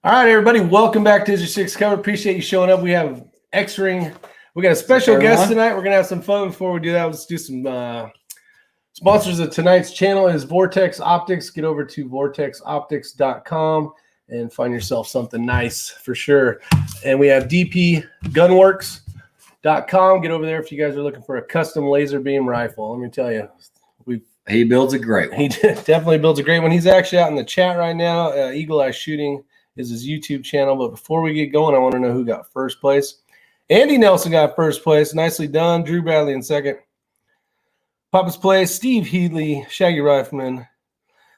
All right, everybody, welcome back to Isyour6covered. Appreciate you showing up. We have X-Ring. We got a special guest tonight. We're going to have some fun. Before we do that, let's do some sponsors of tonight's channel is Vortex Optics. Get over to vortexoptics.com and find yourself something nice for sure. And we have dpgunworks.com. Get over there if you guys are looking for a custom laser beam rifle. Let me tell you, he builds a great one. He definitely builds a great one. He's actually out in the chat right now. Eagle Eye Shooting is his YouTube channel. But before we get going, I want to know who got first place. Andy Nelson got first place. Nicely done. Drew Bradley in second. Papa's Place, Steve Headley, Shaggy Rifleman,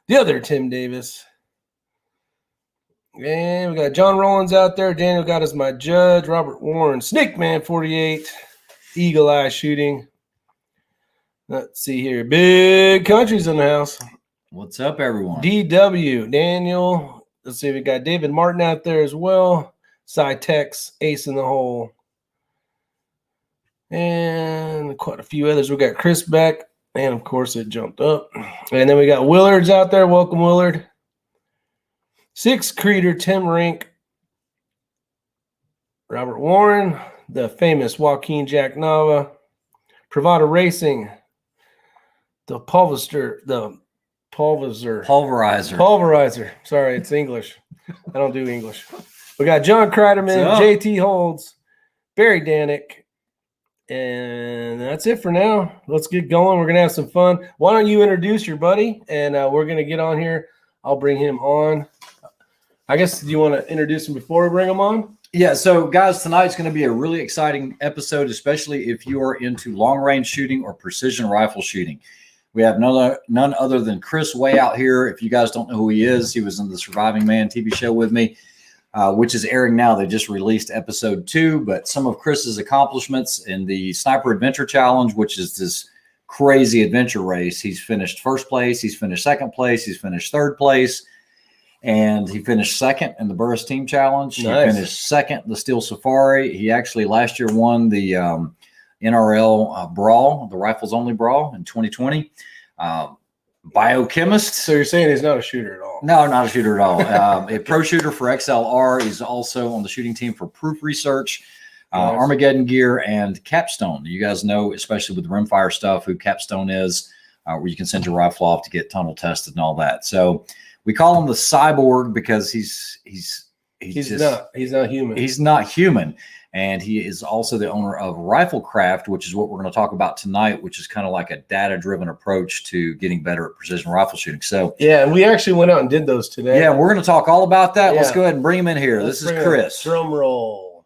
the other Tim Davis. And we got John Rollins out there. Daniel got us my judge. Robert Warren, Snake Man 48, Eagle Eye Shooting. Let's see here. Big Country's in the house. What's up, everyone? DW, Daniel. Let's see. We got David Martin out there as well. Cytex, Ace in the Hole. And quite a few others. We got Chris Beck. And, of course, it jumped up. And then we got Willard's out there. Welcome, Willard. Six Creeder, Tim Rink. Robert Warren. The famous Joaquin Jack Nava. Pravada Racing. The Pulverizer. Sorry, it's English. I don't do English. We got John Kreiderman, JT Holds, Barry Danick, and that's it for now. Let's get going. We're going to have some fun. Why don't you introduce your buddy, and we're going to get on here. I'll bring him on. I guess, do you want to introduce him before we bring him on? Yeah, so guys, tonight's going to be a really exciting episode, especially if you are into long-range shooting or precision rifle shooting. We have none other than Chris Way out here. If you guys don't know who he is, he was in the Surviving Man TV show with me, which is airing now. They just released episode 2, but some of Chris's accomplishments in the Sniper Adventure Challenge, which is this crazy adventure race. He's finished first place. He's finished second place. He's finished third place. And he finished second in the Burris Team Challenge. Nice. He finished second in the Steel Safari. He actually last year won the NRL Brawl, the Rifles Only Brawl in 2020. Biochemist. So you're saying he's not a shooter at all? No, not a shooter at all. A pro shooter for XLR. He's also on the shooting team for Proof Research, nice. Armageddon Gear, and Capstone. You guys know, especially with the rimfire stuff, who Capstone is, where you can send your rifle off to get tunnel tested and all that. So we call him the cyborg because he's not human. He's not human. And he is also the owner of Kraft, which is what we're going to talk about tonight, which is kind of like a data-driven approach to getting better at precision rifle shooting. So yeah, and we actually went out and did those today. Yeah, we're going to talk all about that. Yeah. Let's go ahead and bring him in here. This is Chris. Drum roll.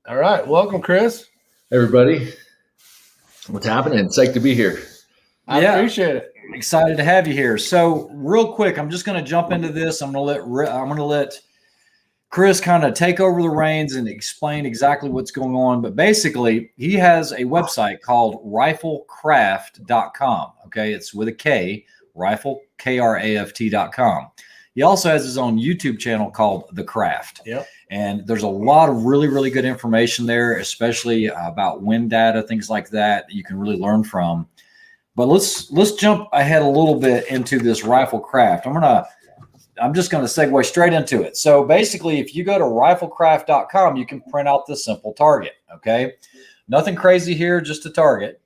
All right, welcome, Chris. Hey, everybody. What's happening? It's psyched to be here. I appreciate it. Excited to have you here. So real quick, I'm just going to jump into this. I'm going to let Chris kind of take over the reins and explain exactly what's going on. But basically, he has a website called riflecraft.com. Okay, it's with a K, riflecraft.com. He also has his own YouTube channel called The Craft. Yep. And there's a lot of really, really good information there, especially about wind data, things like that you can really learn from. But let's jump ahead a little bit into this Rifle Craft. I'm just going to segue straight into it. So basically, if you go to riflecraft.com, you can print out this simple target, okay? Nothing crazy here, just a target.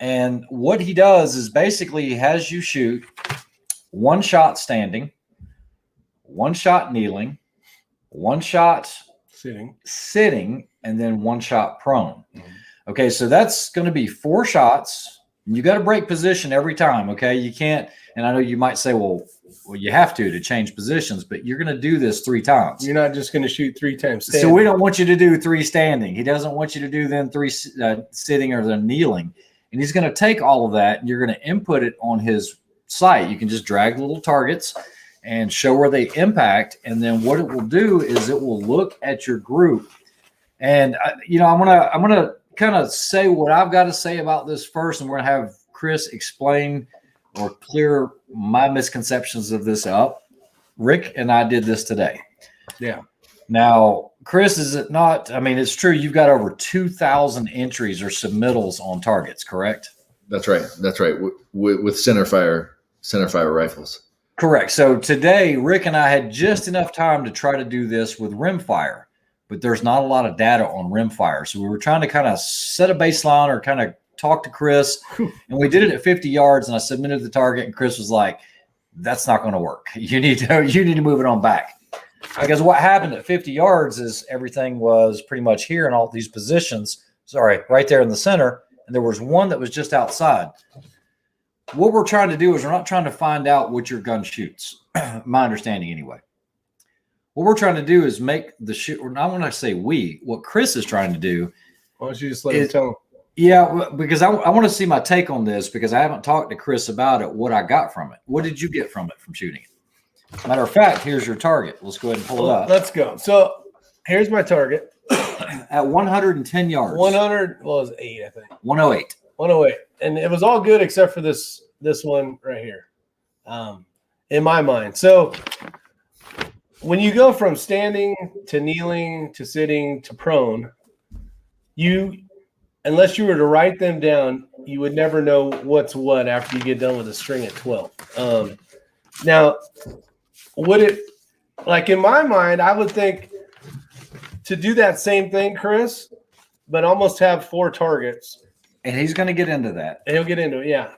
And what he does is basically he has you shoot one shot standing, one shot kneeling, one shot sitting, and then one shot prone. Mm-hmm. Okay, so that's going to be 4 shots. You got to break position every time, okay? You can't, and I know you might say, well, you have to change positions, but you're going to do this 3 times. You're not just going to shoot 3 times standing. So we don't want you to do 3 standing. He doesn't want you to do then 3 sitting or then kneeling. And he's going to take all of that and you're going to input it on his site. You can just drag little targets and show where they impact. And then what it will do is it will look at your group. And I'm going to kind of say what I've got to say about this first, and we're going to have Chris explain or clear my misconceptions of this up. Rick and I did this today. Yeah. Now, Chris, is it not? I mean, it's true. You've got over 2,000 entries or submittals on targets, correct? That's right. That's right. With centerfire rifles. Correct. So today, Rick and I had just enough time to try to do this with rimfire, but there's not a lot of data on rimfire. So we were trying to kind of set a baseline or kind of talk to Chris, and we did it at 50 yards, and I submitted the target, and Chris was like, that's not going to work. You need to move it on back. Because what happened at 50 yards is everything was pretty much here in all these positions. Sorry, right there in the center. And there was one that was just outside. What we're trying to do is we're not trying to find out what your gun shoots. My understanding anyway. What we're trying to do is make the shoot. Or not when I say we, what Chris is trying to do. Why don't you just let him tell him? Yeah, because I want to see my take on this because I haven't talked to Chris about it, what I got from it. What did you get from it from shooting it? Matter of fact, here's your target. Let's go ahead and pull it up. Let's go. So here's my target. At 110 yards. 100 was 8, I think. 108. 108. And it was all good except for this one right here, in my mind. So when you go from standing to kneeling to sitting to prone, unless you were to write them down, you would never know what's what after you get done with a string at 12. Now, would it, like in my mind, I would think to do that same thing, Chris, but almost have 4 targets. And he's going to get into that. And he'll get into it, yeah.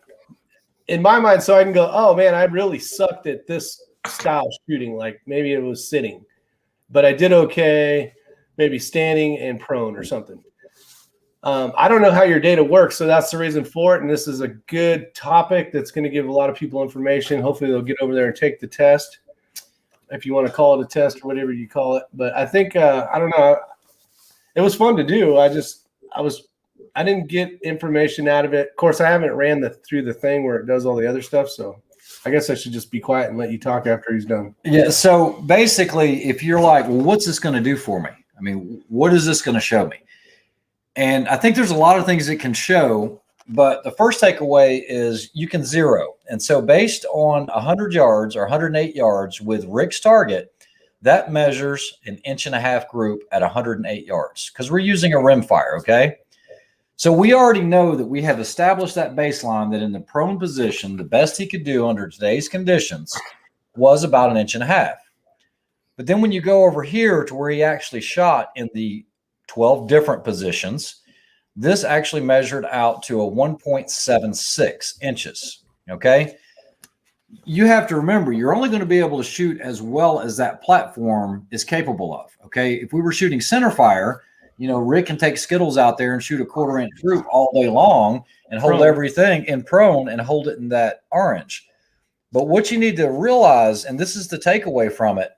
In my mind, so I can go, oh, man, I really sucked at this style shooting. Like maybe it was sitting, but I did okay, maybe standing and prone or something. I don't know how your data works, so that's the reason for it. And this is a good topic that's going to give a lot of people information. Hopefully they'll get over there and take the test, if you want to call it a test or whatever you call it. But I think, I don't know, it was fun to do. I didn't get information out of it. Of course, I haven't ran through the thing where it does all the other stuff, so I guess I should just be quiet and let you talk after he's done. Yeah, so basically, if you're like, well, what's this going to do for me? I mean, what is this going to show me? And I think there's a lot of things it can show, but the first takeaway is you can zero. And so based on 100 yards or 108 yards with Rick's target, that measures an 1.5-inch group at 108 yards because we're using a rimfire, okay? So we already know that we have established that baseline that in the prone position, the best he could do under today's conditions was about 1.5 inches. But then when you go over here to where he actually shot in the 12 different positions, this actually measured out to a 1.76 inches, okay? You have to remember, you're only going to be able to shoot as well as that platform is capable of, okay? If we were shooting center fire, you know, Rick can take Skittles out there and shoot a 1/4-inch group all day long and hold everything in prone and hold it in that orange. But what you need to realize, and this is the takeaway from it,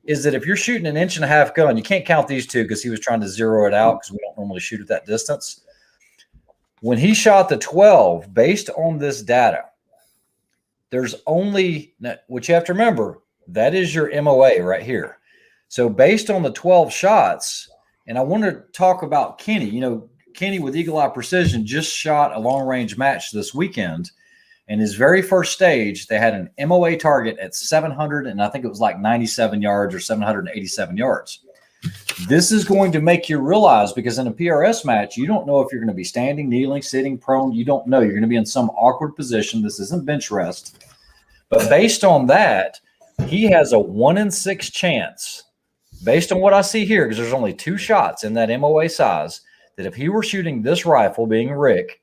is that if you're shooting an 1.5-inch gun, you can't count these two because he was trying to zero it out because we don't normally shoot at that distance. When he shot the 12, based on this data, there's only, what you have to remember, that is your MOA right here. So based on the 12 shots, and I want to talk about Kenny. You know, Kenny with Eagle Eye Precision just shot a long-range match this weekend. In his very first stage, they had an MOA target at 700, and I think it was like 97 yards or 787 yards. This is going to make you realize, because in a PRS match, you don't know if you're going to be standing, kneeling, sitting, prone. You don't know. You're going to be in some awkward position. This isn't bench rest. But based on that, he has a 1 in 6 chance, based on what I see here, because there's only 2 shots in that MOA size, that if he were shooting this rifle, being Rick,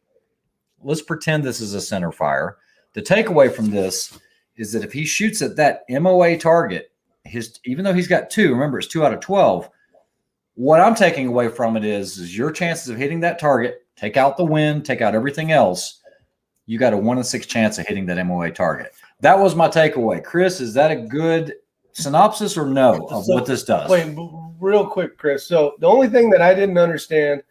let's pretend this is a center fire. The takeaway from this is that if he shoots at that MOA target, even though he's got 2, remember it's 2 out of 12, what I'm taking away from it is your chances of hitting that target, take out the wind, take out everything else, you got a 1 in 6 chance of hitting that MOA target. That was my takeaway. Chris, is that a good synopsis or no of what this does? Wait, real quick, Chris. So the only thing that I didn't understand,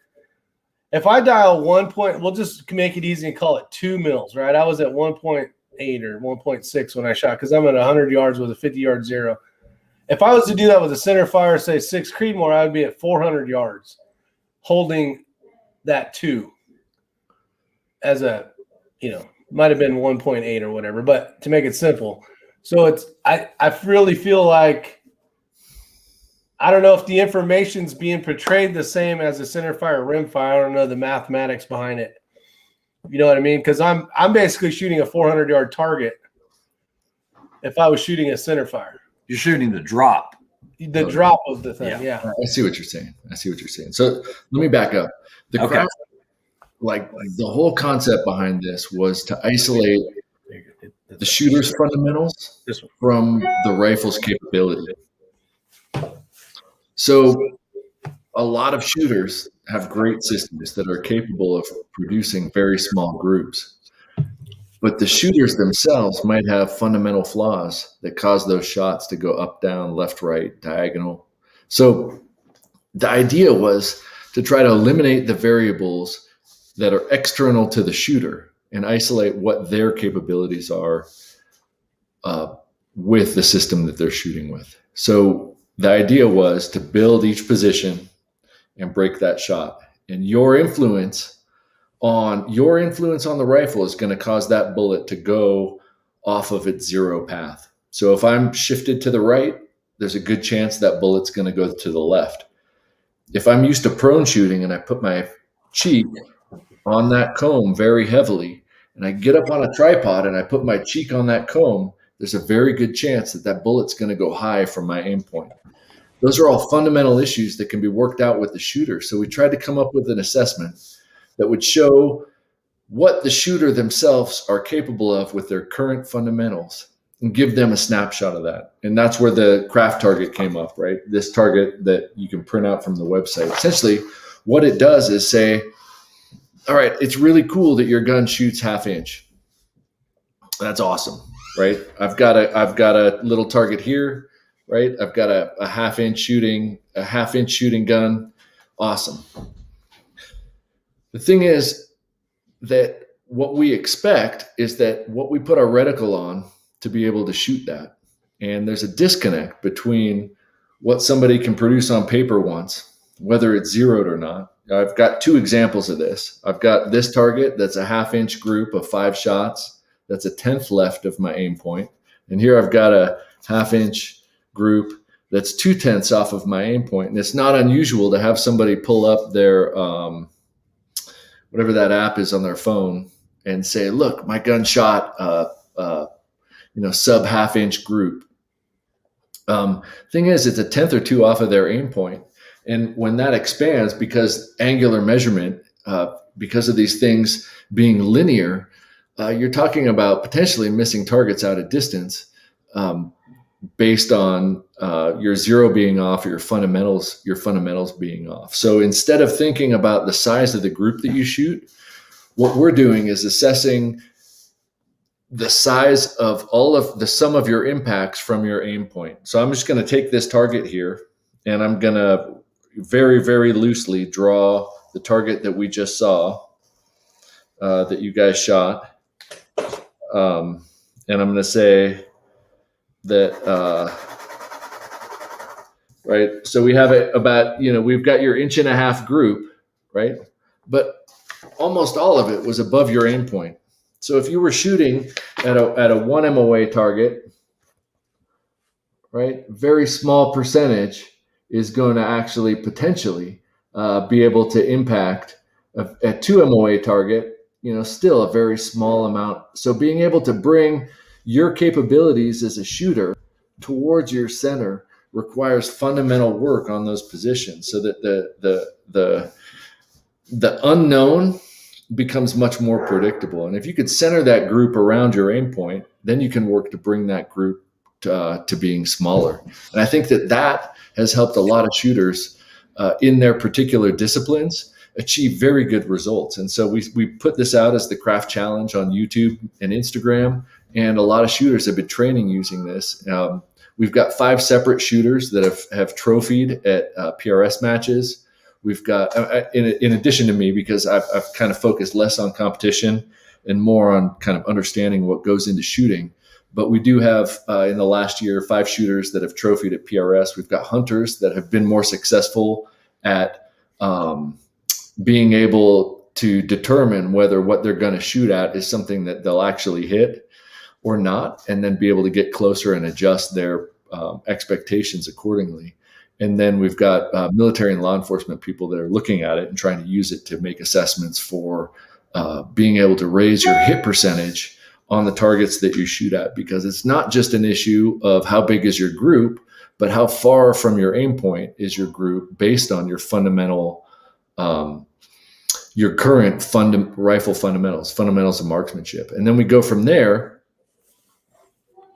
if I dial 1 point, we'll just make it easy and call it 2 mils, right? I was at 1.8 or 1.6 when I shot because I'm at 100 yards with a 50-yard zero. If I was to do that with a center fire, say 6 Creedmoor, I would be at 400 yards holding that 2 as a, you know, might have been 1.8 or whatever, but to make it simple. So I really feel like, I don't know if the information's being portrayed the same as a center fire rim fire. I don't know the mathematics behind it. You know what I mean? Because I'm basically shooting a 400-yard target if I was shooting a center fire. You're shooting the drop. The drop of the thing, yeah. I see what you're saying. So let me back up. The Kraft, like the whole concept behind this was to isolate the shooter's fundamentals from the rifle's capability. So a lot of shooters have great systems that are capable of producing very small groups. But the shooters themselves might have fundamental flaws that cause those shots to go up, down, left, right, diagonal. So the idea was to try to eliminate the variables that are external to the shooter and isolate what their capabilities are with the system that they're shooting with. So the idea was to build each position and break that shot. And your influence on the rifle is going to cause that bullet to go off of its zero path. So if I'm shifted to the right, there's a good chance that bullet's going to go to the left. If I'm used to prone shooting and I put my cheek on that comb very heavily, and I get up on a tripod and I put my cheek on that comb, there's a very good chance that that bullet's going to go high from my aim point. Those are all fundamental issues that can be worked out with the shooter. So we tried to come up with an assessment that would show what the shooter themselves are capable of with their current fundamentals and give them a snapshot of that. And that's where the Kraft target came up, right? This target that you can print out from the website. Essentially, what it does is say, all right, it's really cool that your gun shoots half inch. That's awesome, right? I've got a little target here, right? I've got a half inch shooting gun. Awesome. The thing is that what we expect is that what we put our reticle on to be able to shoot that. And there's a disconnect between what somebody can produce on paper once, whether it's zeroed or not. I've got two examples of this. I've got this target that's a half inch group of 5 shots. That's a 10th left of my aim point. And here I've got a half inch group that's 2/10 off of my aim point. And it's not unusual to have somebody pull up their, whatever that app is on their phone and say, look, my gun shot sub half inch group. Thing is, it's a 10th or 2 off of their aim point. And when that expands, because angular measurement, because of these things being linear, you're talking about potentially missing targets out at distance based on your zero being off or your fundamentals being off. So instead of thinking about the size of the group that you shoot, what we're doing is assessing the size of all of the sum of your impacts from your aim point. So I'm just going to take this target here and I'm going to very, very loosely draw the target that we just saw, that you guys shot. And I'm going to say that, right. So we have it about, we've got your 1.5 inch group, right? But almost all of it was above your aim point. So if you were shooting at a 1 MOA target, right, very small percentage is going to actually potentially be able to impact a 2 MOA target, still a very small amount. So being able to bring your capabilities as a shooter towards your center requires fundamental work on those positions so that the unknown becomes much more predictable. And if you could center that group around your aim point, then you can work to bring that group to being smaller. And I think that has helped a lot of shooters in their particular disciplines achieve very good results. And so we put this out as the Kraft Challenge on YouTube and Instagram, and a lot of shooters have been training using this. We've got 5 separate shooters that have trophied at PRS matches. We've got, in addition to me, because I've kind of focused less on competition and more on kind of understanding what goes into shooting. But we do have, in the last year, 5 shooters that have trophied at PRS. We've got hunters that have been more successful at being able to determine whether what they're going to shoot at is something that they'll actually hit or not, and then be able to get closer and adjust their expectations accordingly. And then we've got military and law enforcement people that are looking at it and trying to use it to make assessments for being able to raise your hit percentage on the targets that you shoot at, because it's not just an issue of how big is your group, but how far from your aim point is your group based on your fundamental, your current rifle fundamentals of marksmanship. And then we go from there,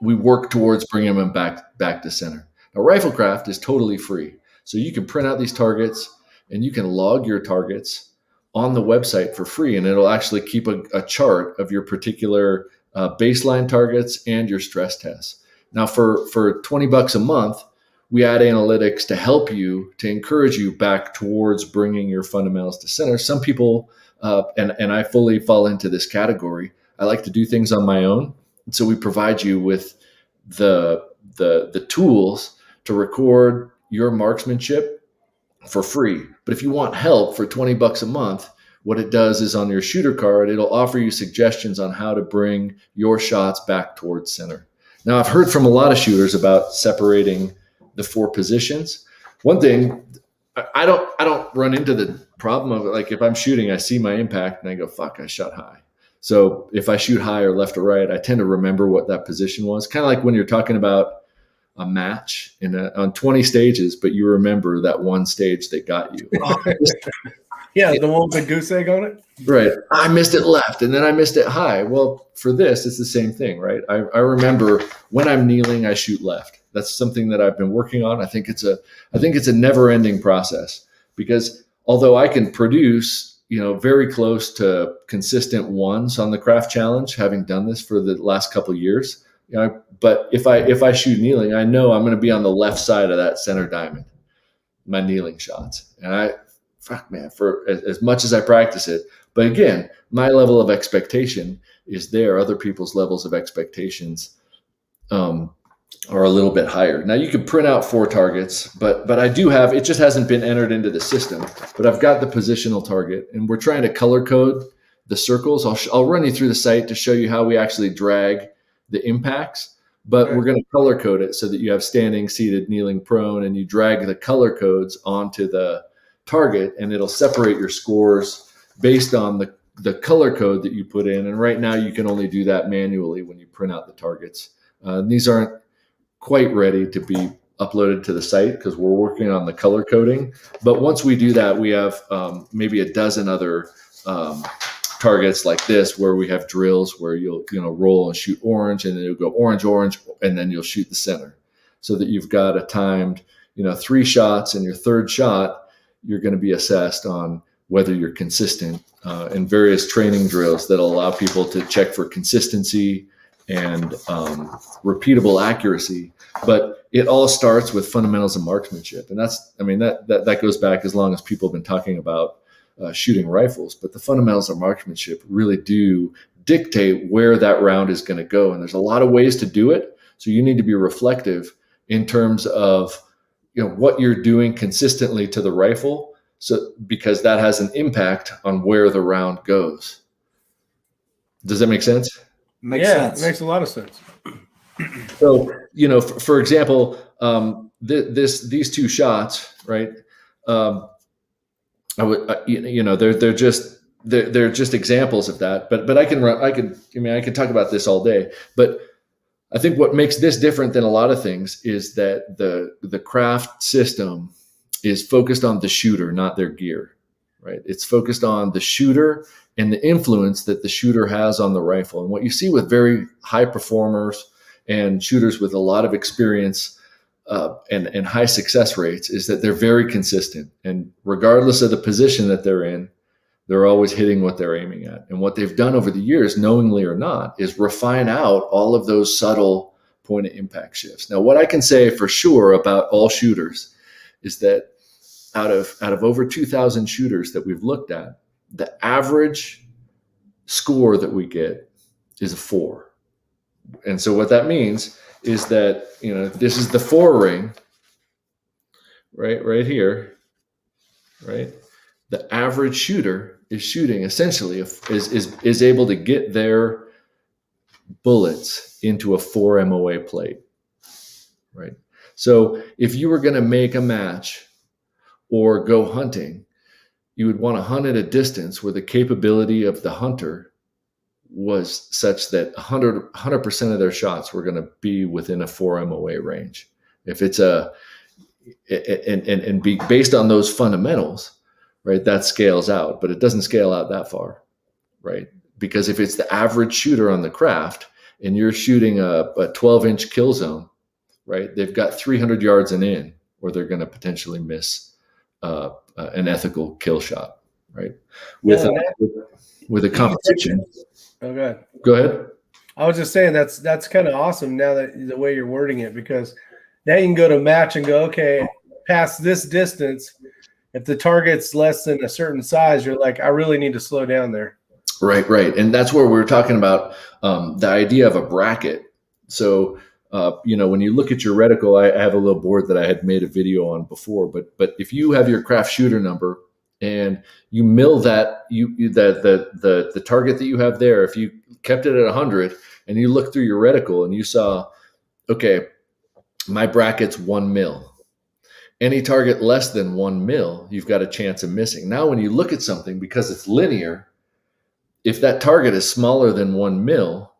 we work towards bringing them back to center. Now, Riflecraft is totally free. So you can print out these targets and you can log your targets on the website for free, and it'll actually keep a chart of your particular baseline targets and your stress tests. Now, for $20 a month, we add analytics to help you, to encourage you back towards bringing your fundamentals to center. Some people, and I fully fall into this category, I like to do things on my own. And so we provide you with the tools to record your marksmanship for free. But if you want help for $20 a month, what it does is on your shooter card, it'll offer you suggestions on how to bring your shots back towards center. Now, I've heard from a lot of shooters about separating the 4 positions. One thing, I don't run into the problem of, like, if I'm shooting, I see my impact and I go, fuck, I shot high. So if I shoot high or left or right, I tend to remember what that position was. Kind of like when you're talking about a match on 20 stages, but you remember that one stage that got you. Yeah, the one with the goose egg on it. Right. I missed it left and then I missed it high. Well, for this, it's the same thing, right? I remember when I'm kneeling, I shoot left. That's something that I've been working on. I think it's a never-ending process, because although I can produce, very close to consistent ones on the Kraft challenge, having done this for the last couple of years, but if I shoot kneeling, I know I'm going to be on the left side of that center diamond, my kneeling shots. And for as much as I practice it, but again, my level of expectation is there. Other people's levels of expectations are a little bit higher. Now you can print out 4 targets, but I do have, it just hasn't been entered into the system, but I've got the positional target, and we're trying to color code the circles. I'll run you through the site to show you how we actually drag the impacts, but we're going to color code it so that you have standing, seated, kneeling, prone, and you drag the color codes onto the target, and it'll separate your scores based on the color code that you put in. And right now you can only do that manually when you print out the targets. These aren't quite ready to be uploaded to the site because we're working on the color coding. But once we do that, we have maybe a dozen other targets like this, where we have drills where you'll roll and shoot orange, and then you'll go orange, and then you'll shoot the center, so that you've got a timed 3 shots, and your third shot you're going to be assessed on whether you're consistent, in various training drills that'll allow people to check for consistency and repeatable accuracy. But it all starts with fundamentals of marksmanship, and that goes back as long as people have been talking about shooting rifles. But the fundamentals of marksmanship really do dictate where that round is going to go, and there's a lot of ways to do it. So you need to be reflective in terms of what you're doing consistently to the rifle, because that has an impact on where the round goes. Does that make sense? Makes sense. It makes a lot of sense. So, for example, these 2 shots, right? They're just examples of that. But I can talk about this all day. But I think what makes this different than a lot of things is that the Kraft system is focused on the shooter, not their gear, right? It's focused on the shooter and the influence that the shooter has on the rifle. And what you see with very high performers and shooters with a lot of experience and high success rates is that they're very consistent. And regardless of the position that they're in, they're always hitting what they're aiming at. And what they've done over the years, knowingly or not, is refine out all of those subtle point of impact shifts. Now, what I can say for sure about all shooters is that out of over 2,000 shooters that we've looked at, the average score that we get is a 4. And so what that means is that, this is the 4 ring, right here, right? The average shooter is shooting essentially is able to get their bullets into a 4 MOA plate, right? So if you were going to make a match or go hunting, you would want to hunt at a distance where the capability of the hunter was such that 100% of their shots were going to be within a 4 MOA range. If it's and be based on those fundamentals, right, that scales out, but it doesn't scale out that far, right? Because if it's the average shooter on the Kraft and you're shooting a 12-inch kill zone, right, they've got 300 yards and in, or they're going to potentially miss an ethical kill shot, right? With a competition. Oh, good. Go ahead. I was just saying that's kind of awesome now that the way you're wording it, because now you can go to match and go, okay, past this distance, if the target's less than a certain size, you're like, I really need to slow down there. Right. And that's where we're talking about the idea of a bracket. So, when you look at your reticle, I have a little board that I had made a video on before, but if you have your Kraft shooter number and you mill that, the target that you have there, if you kept it at 100 and you look through your reticle and you saw, okay, my bracket's 1 mil. Any target less than 1 mil, you've got a chance of missing. Now, when you look at something, because it's linear, if that target is smaller than 1 mil,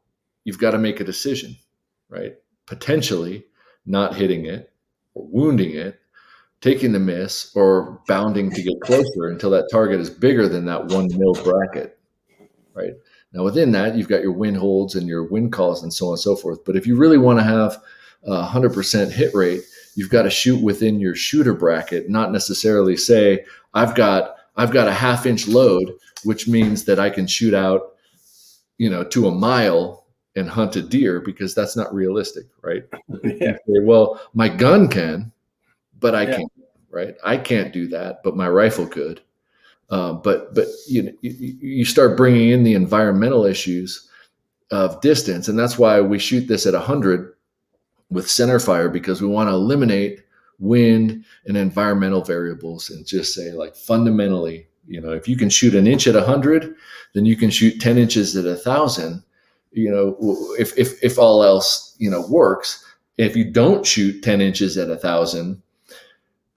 you've got to make a decision, right? Potentially not hitting it or wounding it, taking the miss, or bounding to get closer until that target is bigger than that 1 mil bracket, right? Now, within that, you've got your win holds and your win calls and so on and so forth. But if you really want to have a 100% hit rate, you've got to shoot within your shooter bracket, not necessarily say, I've got a 1/2-inch load, which means that I can shoot out, to a mile and hunt a deer, because that's not realistic, right? Yeah. Well, my gun can, but I can't, right? I can't do that, but my rifle could. But you start bringing in the environmental issues of distance, and that's why we shoot this at 100 with center fire, because we want to eliminate wind and environmental variables and just say, like, fundamentally, if you can shoot an inch at 100, then you can shoot 10 inches at 1,000. If all else works. If you don't shoot 10 inches at 1,000,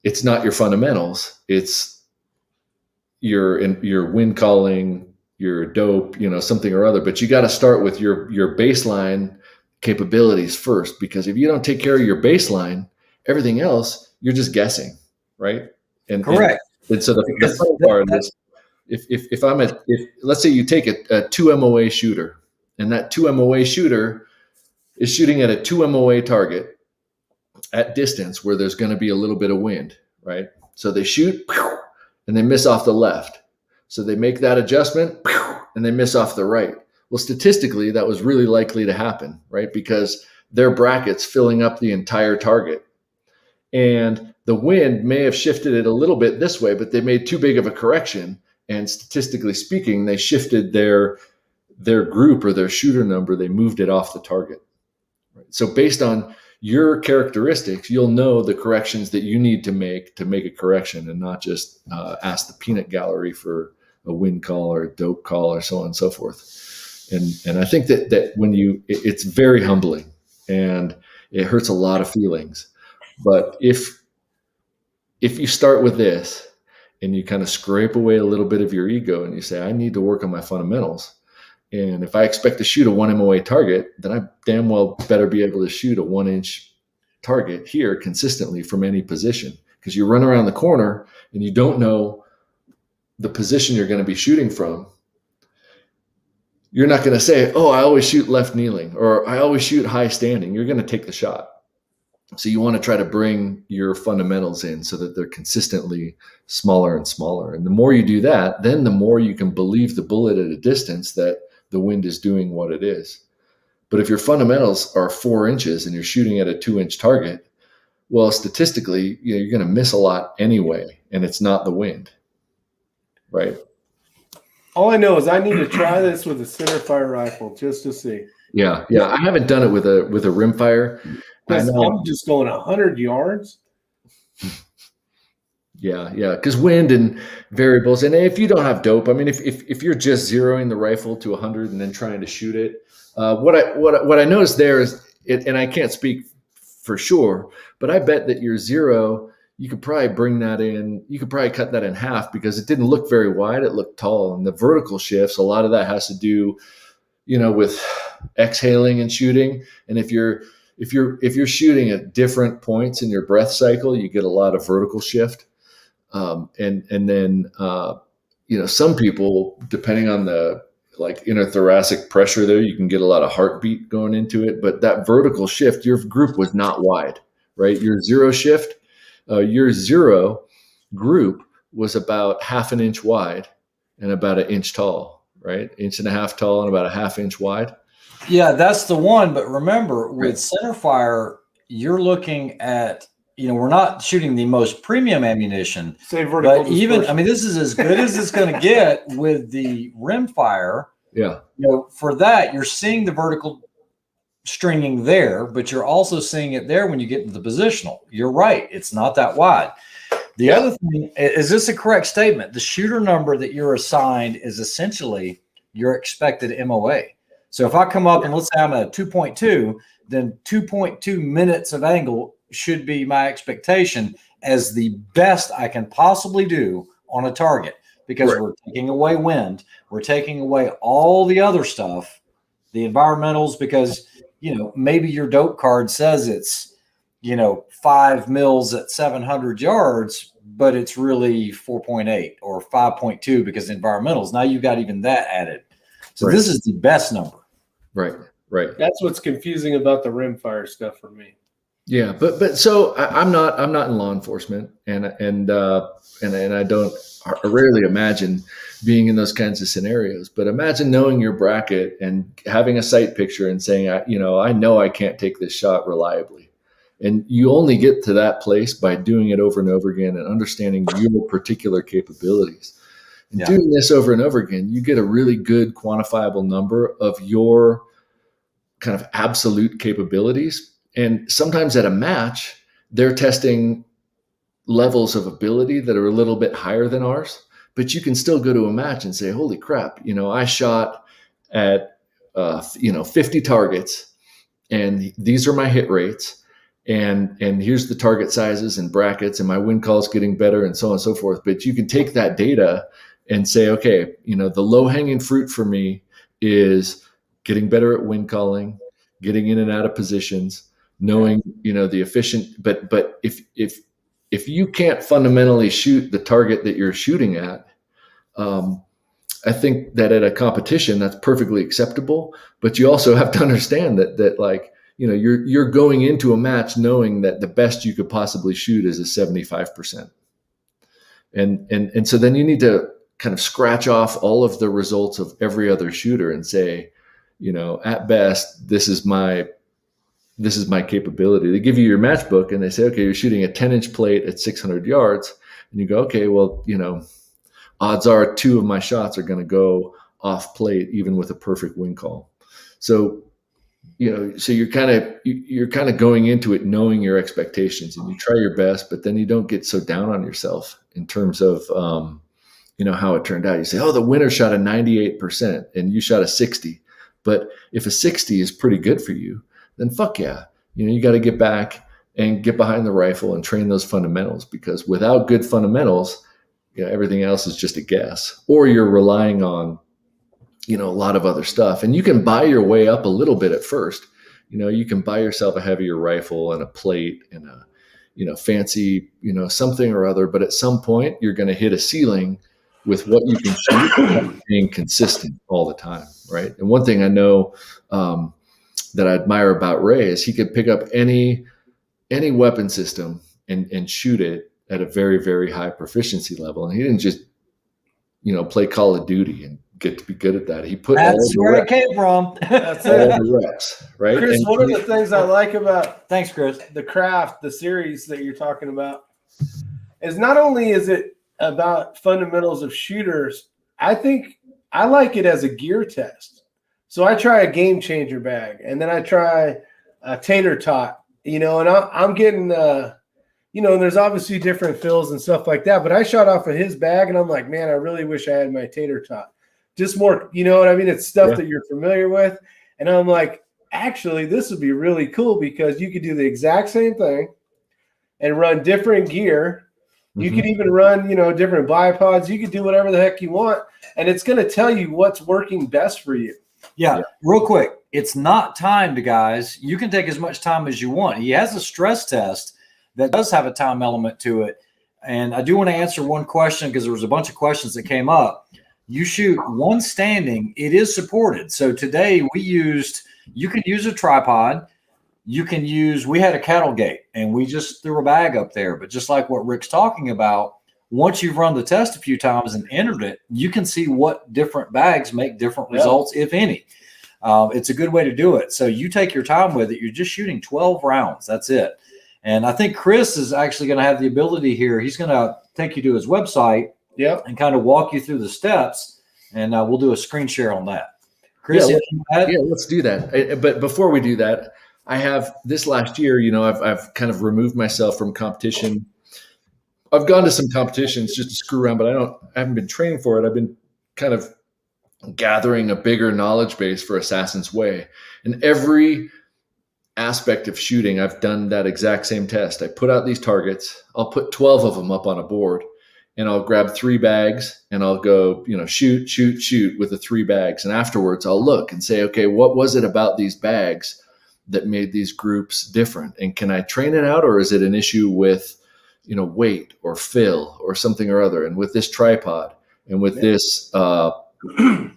it's not your fundamentals. It's your wind calling, your dope, something or other. But you got to start with your baseline capabilities first, because if you don't take care of your baseline, everything else, you're just guessing, right? And correct. And so the funny part is, if let's say you take a 2 MOA shooter, and that 2 MOA shooter is shooting at a 2 MOA target at distance where there's going to be a little bit of wind, right? So they shoot and they miss off the left. So they make that adjustment and they miss off the right. Well, statistically, that was really likely to happen, right? Because their bracket's filling up the entire target. And the wind may have shifted it a little bit this way, but they made too big of a correction. And statistically speaking, they shifted their group or their shooter number, they moved it off the target. Right? So based on your characteristics, you'll know the corrections that you need to make a correction, and not just ask the peanut gallery for a wind call or a dope call or so on and so forth. And I think that when it's very humbling and it hurts a lot of feelings. But if you start with this and you kind of scrape away a little bit of your ego and you say, I need to work on my fundamentals. And if I expect to shoot a 1 MOA target, then I damn well better be able to shoot a 1-inch target here consistently from any position. Because you run around the corner and you don't know the position you're going to be shooting from. You're not going to say, oh, I always shoot left kneeling, or I always shoot high standing. You're going to take the shot. So you want to try to bring your fundamentals in so that they're consistently smaller and smaller. And the more you do that, then the more you can believe the bullet at a distance that the wind is doing what it is. But if your fundamentals are 4 inches and you're shooting at a 2-inch target, well, statistically, you're going to miss a lot anyway, and it's not the wind, right? All I know is I need to try this with a center fire rifle just to see. Yeah. I haven't done it with a rimfire. I'm just going 100 yards. Yeah. Because wind and variables, and if you don't have dope, I mean, if you're just zeroing the rifle to 100 and then trying to shoot it, what I noticed there is, and I can't speak for sure, but I bet that your zero, you could probably bring that in. You could probably cut that in half, because it didn't look very wide; it looked tall, and the vertical shifts. A lot of that has to do with exhaling and shooting. And if you're shooting at different points in your breath cycle, you get a lot of vertical shift. And then some people, depending on the interthoracic pressure there, you can get a lot of heartbeat going into it. But that vertical shift, your group was not wide, right? Your zero shift, your zero group was about 1/2 inch wide and about 1 inch tall, right? 1.5 inches tall and about 1/2 inch wide. Yeah, that's the one. But remember, with centerfire, you're looking at, we're not shooting the most premium ammunition. Say vertical But even, dispersion. this is as good as it's going to get with the rimfire. Yeah. For that, you're seeing the vertical stringing there, but you're also seeing it there when you get into the positional. You're right. It's not that wide. The other thing, is this a correct statement? The shooter number that you're assigned is essentially your expected MOA. So if I come up and let's say I'm at 2.2, then 2.2 minutes of angle should be my expectation as the best I can possibly do on a target, because we're taking away wind. We're taking away all the other stuff, the environmentals, because, maybe your dope card says it's, 5 mils at 700 yards, but it's really 4.8 or 5.2 because environmentals. Now you've got even that added. So this is the best number. Right. That's what's confusing about the rimfire stuff for me. Yeah, but so I'm not in law enforcement, and I rarely imagine being in those kinds of scenarios. But imagine knowing your bracket and having a sight picture and saying, I know I can't take this shot reliably, and you only get to that place by doing it over and over again and understanding your particular capabilities. And doing this over and over again, you get a really good quantifiable number of your kind of absolute capabilities. And sometimes at a match, they're testing levels of ability that are a little bit higher than ours, but you can still go to a match and say, holy crap, I shot at, 50 targets, and these are my hit rates. And here's the target sizes and brackets, and my win call is getting better, and so on and so forth. But you can take that data and say, okay, the low hanging fruit for me is getting better at win calling, getting in and out of positions, knowing, the efficient, but if you can't fundamentally shoot the target that you're shooting at, I think that at a competition that's perfectly acceptable, but you also have to understand that you're going into a match knowing that the best you could possibly shoot is a 75%. And so then you need to kind of scratch off all of the results of every other shooter and say, at best, this is my capability. They give you your matchbook and they say, okay, you're shooting a 10-inch plate at 600 yards. And you go, okay, well, odds are 2 of my shots are going to go off plate, even with a perfect win call. So, so you're kind of going into it knowing your expectations, and you try your best, but then you don't get so down on yourself in terms of, how it turned out. You say, oh, the winner shot a 98% and you shot a 60. But if a 60 is pretty good for you, then fuck yeah. You got to get back and get behind the rifle and train those fundamentals, because without good fundamentals, everything else is just a guess, or you're relying on, a lot of other stuff. And you can buy your way up a little bit at first. You can buy yourself a heavier rifle and a plate and a, fancy, something or other. But at some point you're going to hit a ceiling with what you can shoot, being consistent all the time. Right. And one thing I know, that I admire about Ray is he could pick up any weapon system and shoot it at a very, very high proficiency level. And he didn't just, play Call of Duty and get to be good at that. He put That's where it came from. That's all it. the reps, right? Chris, And one of the things I like about Thanks, Chris. the Kraft, the series that you're talking about, is not only is it about fundamentals of shooters, I think I like it as a gear test. So I try a game changer bag, and then I try a tater tot, and I'm getting, and there's obviously different fills and stuff like that, but I shot off of his bag and I'm like, man, I really wish I had my tater tot. Just more, you know what I mean? It's stuff that you're familiar with. And I'm like, actually, this would be really cool because you could do the exact same thing and run different gear. You could even run, different bipods. You could do whatever the heck you want. And it's going to tell you what's working best for you. Yeah, real quick. It's not timed, guys. You can take as much time as you want. He has a stress test that does have a time element to it. And I do want to answer one question because there was a bunch of questions that came up. You shoot one standing, it is supported. So today you can use a tripod. We had a cattle gate and we just threw a bag up there. But just like what Rick's talking about, once you've run the test a few times and entered it, you can see what different bags make different results, if any. It's a good way to do it. So you take your time with it. You're just shooting 12 rounds. That's it. And I think Chris is actually going to have the ability here. He's going to take you to his website and kind of walk you through the steps. And we'll do a screen share on that. Chris, let's do that. But before we do that, I have this last year, I've kind of removed myself from competition. I've gone to some competitions just to screw around, but I haven't been training for it. I've been kind of gathering a bigger knowledge base for Assassin's Way. And every aspect of shooting, I've done that exact same test. I put out these targets. I'll put 12 of them up on a board and I'll grab 3 bags and I'll go, shoot with the 3 bags. And afterwards I'll look and say, okay, what was it about these bags that made these groups different? And can I train it out, or is it an issue with, weight or fill or something or other? And with this tripod and with this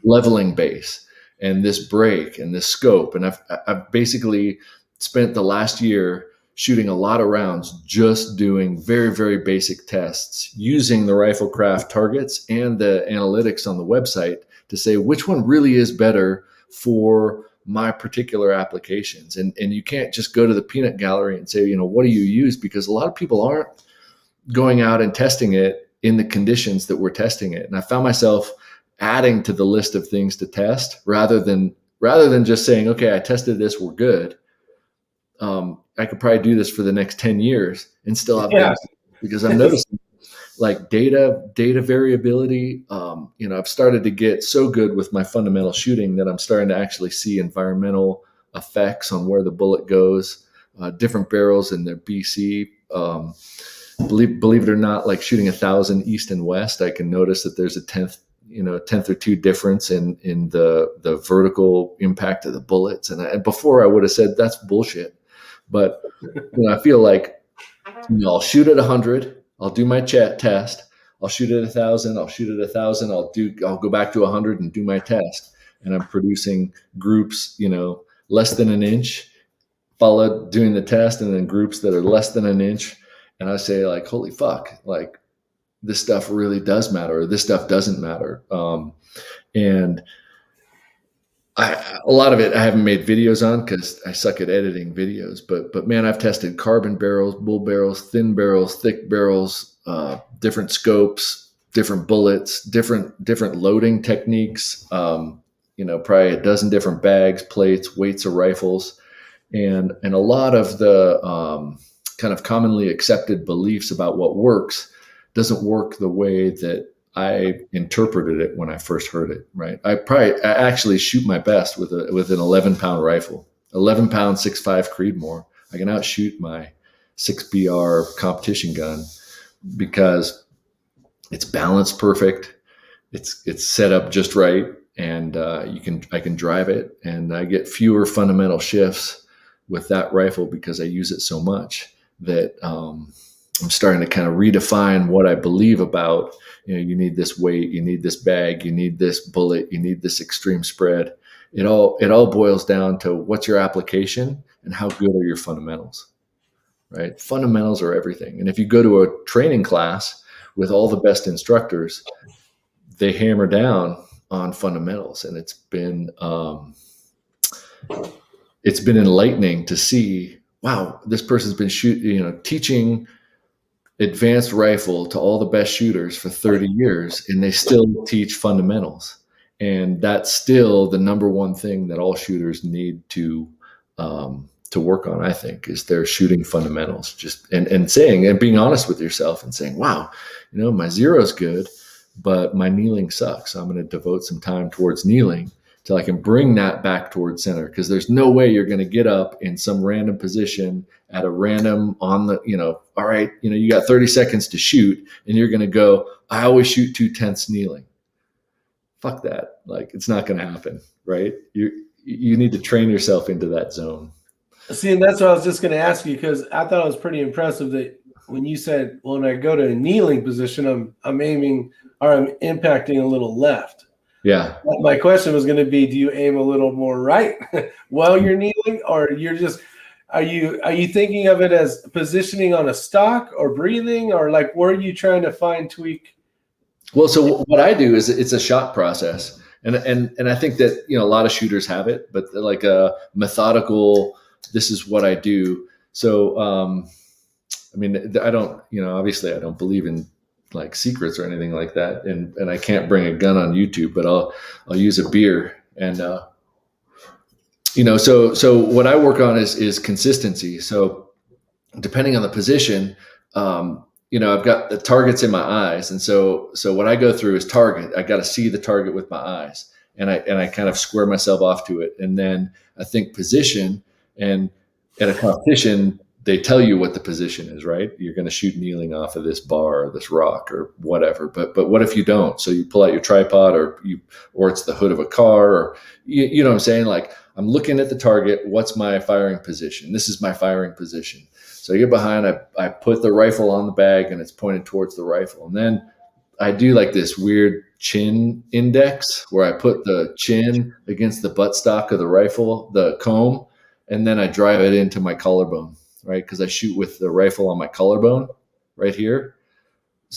leveling base and this brake and this scope, and I've basically spent the last year shooting a lot of rounds just doing very, very basic tests using the Rifle Kraft targets and the analytics on the website to say which one really is better for my particular applications. And you can't just go to the peanut gallery and say, what do you use? Because a lot of people aren't going out and testing it in the conditions that we're testing it. And I found myself adding to the list of things to test rather than just saying, okay, I tested this, we're good. I could probably do this for the next 10 years and still have because I'm noticing like data variability. I've started to get so good with my fundamental shooting that I'm starting to actually see environmental effects on where the bullet goes, different barrels in their BC. Believe it or not, like shooting 1,000 east and west, I can notice that there's a tenth or two difference in the vertical impact of the bullets. And before I would have said that's bullshit, but I feel like I'll shoot at 100, I'll do my test, I'll shoot at 1,000, I'll shoot at 1,000, I'll go back to 100 and do my test, and I'm producing groups less than an inch, followed doing the test, and then groups that are less than an inch. And I say, like, holy fuck, like this stuff really does matter, or this stuff doesn't matter. And a lot of it I haven't made videos on because I suck at editing videos. But man, I've tested carbon barrels, bull barrels, thin barrels, thick barrels, different scopes, different bullets, different loading techniques. Probably a dozen different bags, plates, weights of rifles, and a lot of the kind of commonly accepted beliefs about what works doesn't work the way that I interpreted it when I first heard it. Right. I actually shoot my best with an 11-pound rifle, 11-pound 6.5 Creedmoor. I can outshoot my 6BR competition gun because it's balanced perfect. It's set up just right, and I can drive it, and I get fewer fundamental shifts with that rifle because I use it so much that I'm starting to kind of redefine what I believe about, you need this weight, you need this bag, you need this bullet, you need this extreme spread. It all boils down to what's your application and how good are your fundamentals, right? Fundamentals are everything. And if you go to a training class with all the best instructors, they hammer down on fundamentals. And it's been enlightening to see, wow, this person's been teaching advanced rifle to all the best shooters for 30 years, and they still teach fundamentals. And that's still the number one thing that all shooters need to work on, I think, is their shooting fundamentals. Just and saying and being honest with yourself and saying, wow, my zero's good, but my kneeling sucks. I'm going to devote some time towards kneeling till I can bring that back towards center, because there's no way you're going to get up in some random position at a random on the, all right, you got 30 seconds to shoot and you're going to go, I always shoot 2/10 kneeling. fuck that. Like, it's not going to happen, right? You need to train yourself into that zone. See, and that's what I was just going to ask you, because I thought it was pretty impressive that when you said, well, when I go to a kneeling position, I'm aiming, or I'm impacting a little left. Yeah. My question was going to be, do you aim a little more right while you're kneeling, or you're just, are you thinking of it as positioning on a stock or breathing, or like, where are you trying to fine tweak? Well, so what I do is it's a shot process. And I think that, a lot of shooters have it, but like a methodical, this is what I do. So, I mean, I don't, obviously I don't believe in like secrets or anything like that. And I can't bring a gun on YouTube, but I'll use a beer. And, so what I work on is consistency. So depending on the position, I've got the targets in my eyes. And so what I go through is target. I got to see the target with my eyes, and I kind of square myself off to it. And then I think position, and at a competition, they tell you what the position is, right? You're going to shoot kneeling off of this bar or this rock or whatever. But what if you don't? So you pull out your tripod, or it's the hood of a car, or you know what I'm saying? Like, I'm looking at the target. What's my firing position? This is my firing position. So I get behind, I put the rifle on the bag, and it's pointed towards the rifle. And then I do like this weird chin index where I put the chin against the buttstock of the rifle, the comb, and then I drive it into my collarbone, right? Because I shoot with the rifle on my collarbone right here.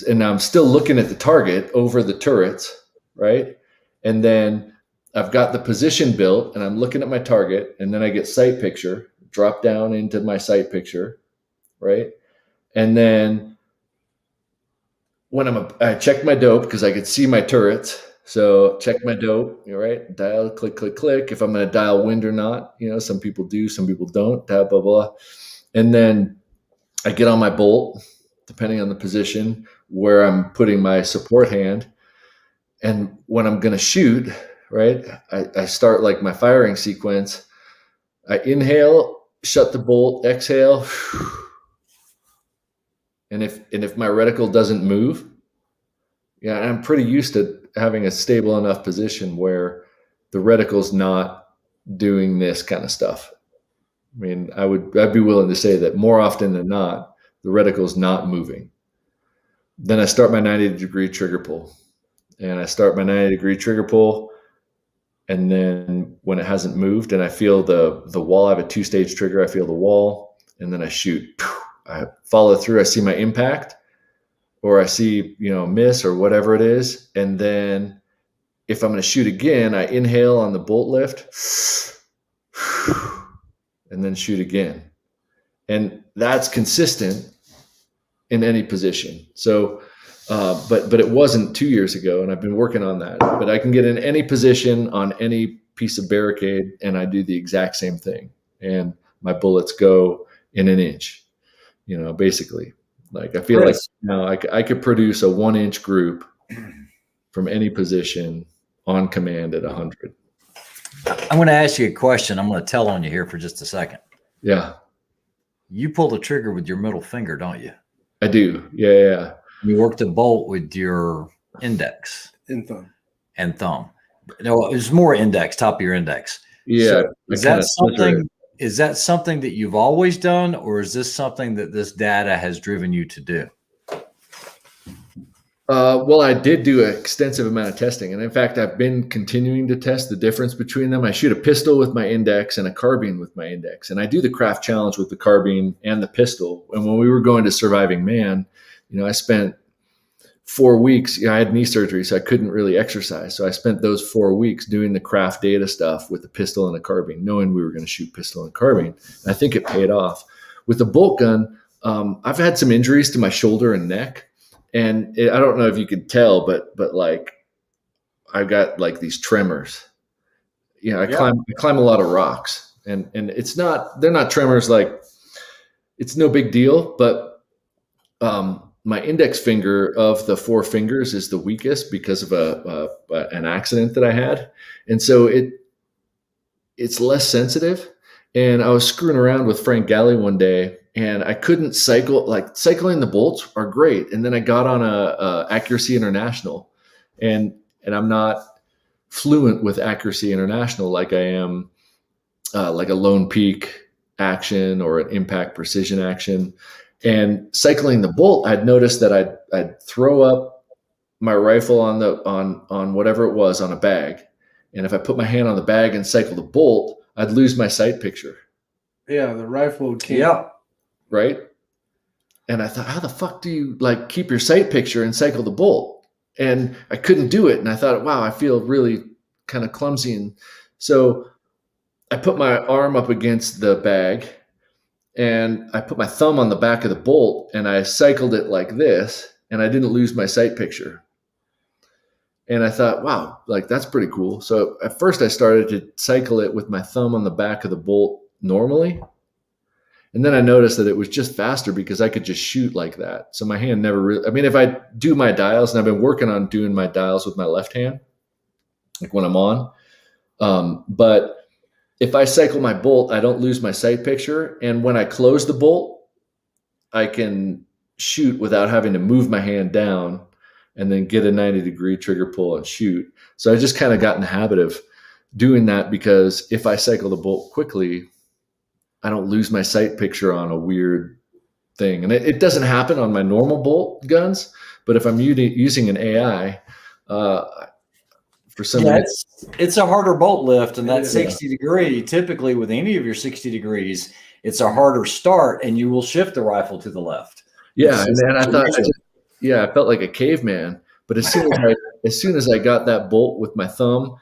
And I'm still looking at the target over the turrets, right? And then I've got the position built, and I'm looking at my target, and then I get sight picture, drop down into my sight picture, right? And then when I check my dope, because I could see my turrets. So check my dope, right? Dial, click, click, click. If I'm going to dial wind or not, some people do, some people don't, blah, blah, blah. And then I get on my bolt, depending on the position where I'm putting my support hand. And when I'm going to shoot, right, I start like my firing sequence. I inhale, shut the bolt, exhale. And if my reticle doesn't move, I'm pretty used to having a stable enough position where the reticle's not doing this kind of stuff. I mean, I'd be willing to say that more often than not, the reticle's not moving. Then I start my 90-degree trigger pull. And I start my 90-degree trigger pull. And then when it hasn't moved and I feel the wall, I have a 2-stage trigger, I feel the wall, and then I shoot. I follow through, I see my impact, or I see, miss or whatever it is. And then if I'm going to shoot again, I inhale on the bolt lift and then shoot again. And that's consistent in any position. So, but it wasn't 2 years ago, and I've been working on that. But I can get in any position on any piece of barricade, and I do the exact same thing. And my bullets go in an inch. Basically, like I feel like now I could produce a 1-inch group from any position on command at 100. I'm going to ask you a question. I'm going to tell on you here for just a second. Yeah. You pull the trigger with your middle finger, don't you? I do. Yeah. You work the bolt with your index And thumb. No, it was more index, top of your index. Yeah. So is that something that you've always done, or is this something that this data has driven you to do? Well, I did do an extensive amount of testing. And in fact, I've been continuing to test the difference between them. I shoot a pistol with my index and a carbine with my index. And I do the Kraft challenge with the carbine and the pistol. And when we were going to Surviving Man, I spent 4 weeks, I had knee surgery, so I couldn't really exercise. So I spent those 4 weeks doing the Kraft data stuff with the pistol and the carbine, knowing we were going to shoot pistol and carbine. And I think it paid off. With the bolt gun, I've had some injuries to my shoulder and neck. And I don't know if you could tell, but like I've got like these tremors. I climb a lot of rocks, and they're not tremors, like it's no big deal, but my index finger of the 4 fingers is the weakest because of an accident that I had. And so it's less sensitive. And I was screwing around with Frank Galley one day, and I couldn't cycling the bolts are great. And then I got on a Accuracy International, and I'm not fluent with Accuracy International like I am like a Lone Peak action or an Impact Precision action. And cycling the bolt, I'd noticed that I'd throw up my rifle on whatever it was on a bag. And if I put my hand on the bag and cycle the bolt, I'd lose my sight picture. Yeah, the rifle can't. Yeah. Right. And I thought, how the fuck do you like keep your sight picture and cycle the bolt? And I couldn't do it. And I thought, wow, I feel really kind of clumsy. And so I put my arm up against the bag and I put my thumb on the back of the bolt and I cycled it like this, and I didn't lose my sight picture. And I thought, wow, like that's pretty cool. So at first I started to cycle it with my thumb on the back of the bolt normally. And then I noticed that it was just faster because I could just shoot like that. So my hand never really, I mean, if I do my dials, and I've been working on doing my dials with my left hand, like when I'm on. But if I cycle my bolt, I don't lose my sight picture. And when I close the bolt, I can shoot without having to move my hand down and then get a 90-degree trigger pull and shoot. So I just kind of got in the habit of doing that, because if I cycle the bolt quickly, I don't lose my sight picture on a weird thing. And it doesn't happen on my normal bolt guns, but if I'm using an AI, for some reason, it's a harder bolt lift, and that 60 degree, typically with any of your 60 degrees, it's a harder start, and you will shift the rifle to the left. Yeah, and I thought, I felt like a caveman. But as soon as I got that bolt with my thumb,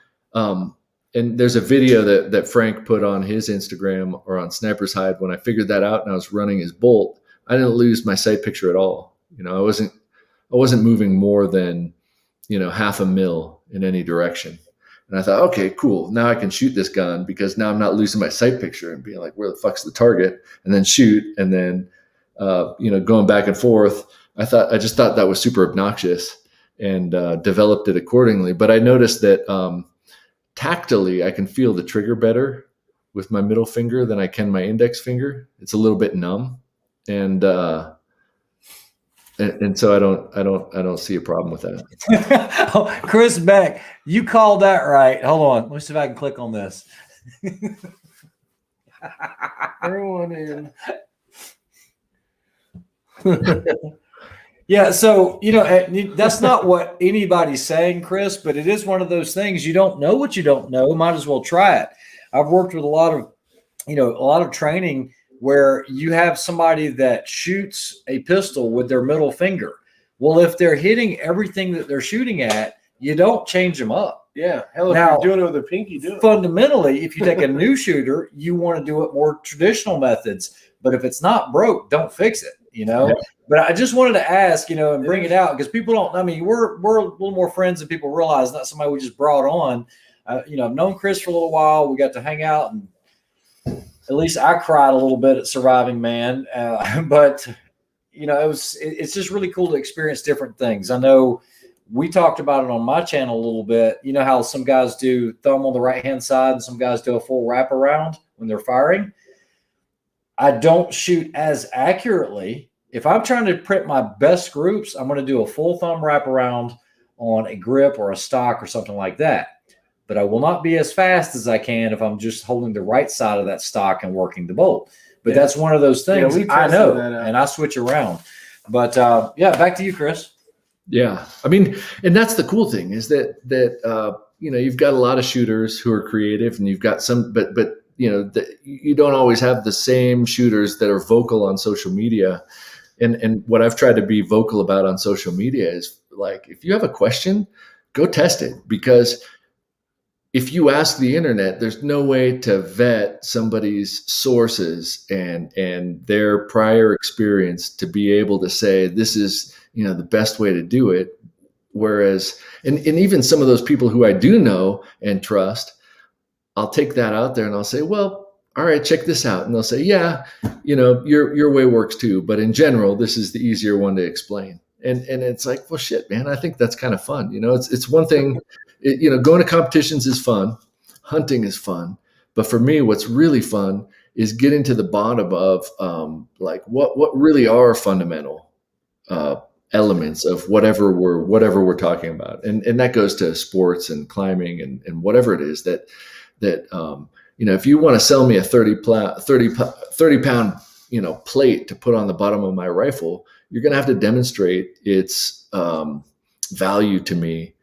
and there's a video that Frank put on his Instagram or on Sniper's Hide. When I figured that out and I was running his bolt, I didn't lose my sight picture at all. You know, I wasn't moving more than, half a mil in any direction. And I thought, okay, cool. Now I can shoot this gun, because now I'm not losing my sight picture and being like, where the fuck's the target? And then shoot. And then, going back and forth. I just thought that was super obnoxious, and developed it accordingly. But I noticed that tactily, I can feel the trigger better with my middle finger than I can my index finger. It's a little bit numb, and so I don't see a problem with that. Oh, Chris Beck, you called that right. Hold on, let me see if I can click on this. Everyone in. Yeah, so that's not what anybody's saying, Chris, but it is one of those things. You don't know what you don't know. Might as well try it. I've worked with a lot of training where you have somebody that shoots a pistol with their middle finger. Well, if they're hitting everything that they're shooting at, you don't change them up. Yeah, hell, if Now, you're doing it with a pinky, do it. Fundamentally, if you take a new shooter, you want to do it more traditional methods. But if it's not broke, don't fix it. Yeah. But I just wanted to ask, and bring it out, because people don't. I mean, we're a little more friends than people realize. Not somebody we just brought on. I've known Chris for a little while. We got to hang out, and at least I cried a little bit at Surviving Man. But it's just really cool to experience different things. I know we talked about it on my channel a little bit. You know how some guys do thumb on the right hand side, and some guys do a full wraparound when they're firing. I don't shoot as accurately. If I'm trying to print my best groups, I'm going to do a full thumb wraparound on a grip or a stock or something like that. But I will not be as fast as I can if I'm just holding the right side of that stock and working the bolt. But that's one of those things I know, and I switch around. But back to you, Chris. Yeah, I mean, and that's the cool thing, is that you've got a lot of shooters who are creative, and you've got some, but you don't always have the same shooters that are vocal on social media. And what I've tried to be vocal about on social media is, like, if you have a question, go test it, because if you ask the internet, there's no way to vet somebody's sources and their prior experience to be able to say this is the best way to do it. Whereas, and even some of those people who I do know and trust, I'll take that out there and I'll say, well, all right, check this out. And they'll say, yeah, your way works too. But in general, this is the easier one to explain. And it's like, well, shit, man, I think that's kind of fun. It's one thing, going to competitions is fun. Hunting is fun. But for me, what's really fun is getting to the bottom of what really are fundamental elements of whatever we're talking about, and that goes to sports and climbing and whatever it is that if you want to sell me a 30 pound plate to put on the bottom of my rifle, you're going to have to demonstrate its value to me,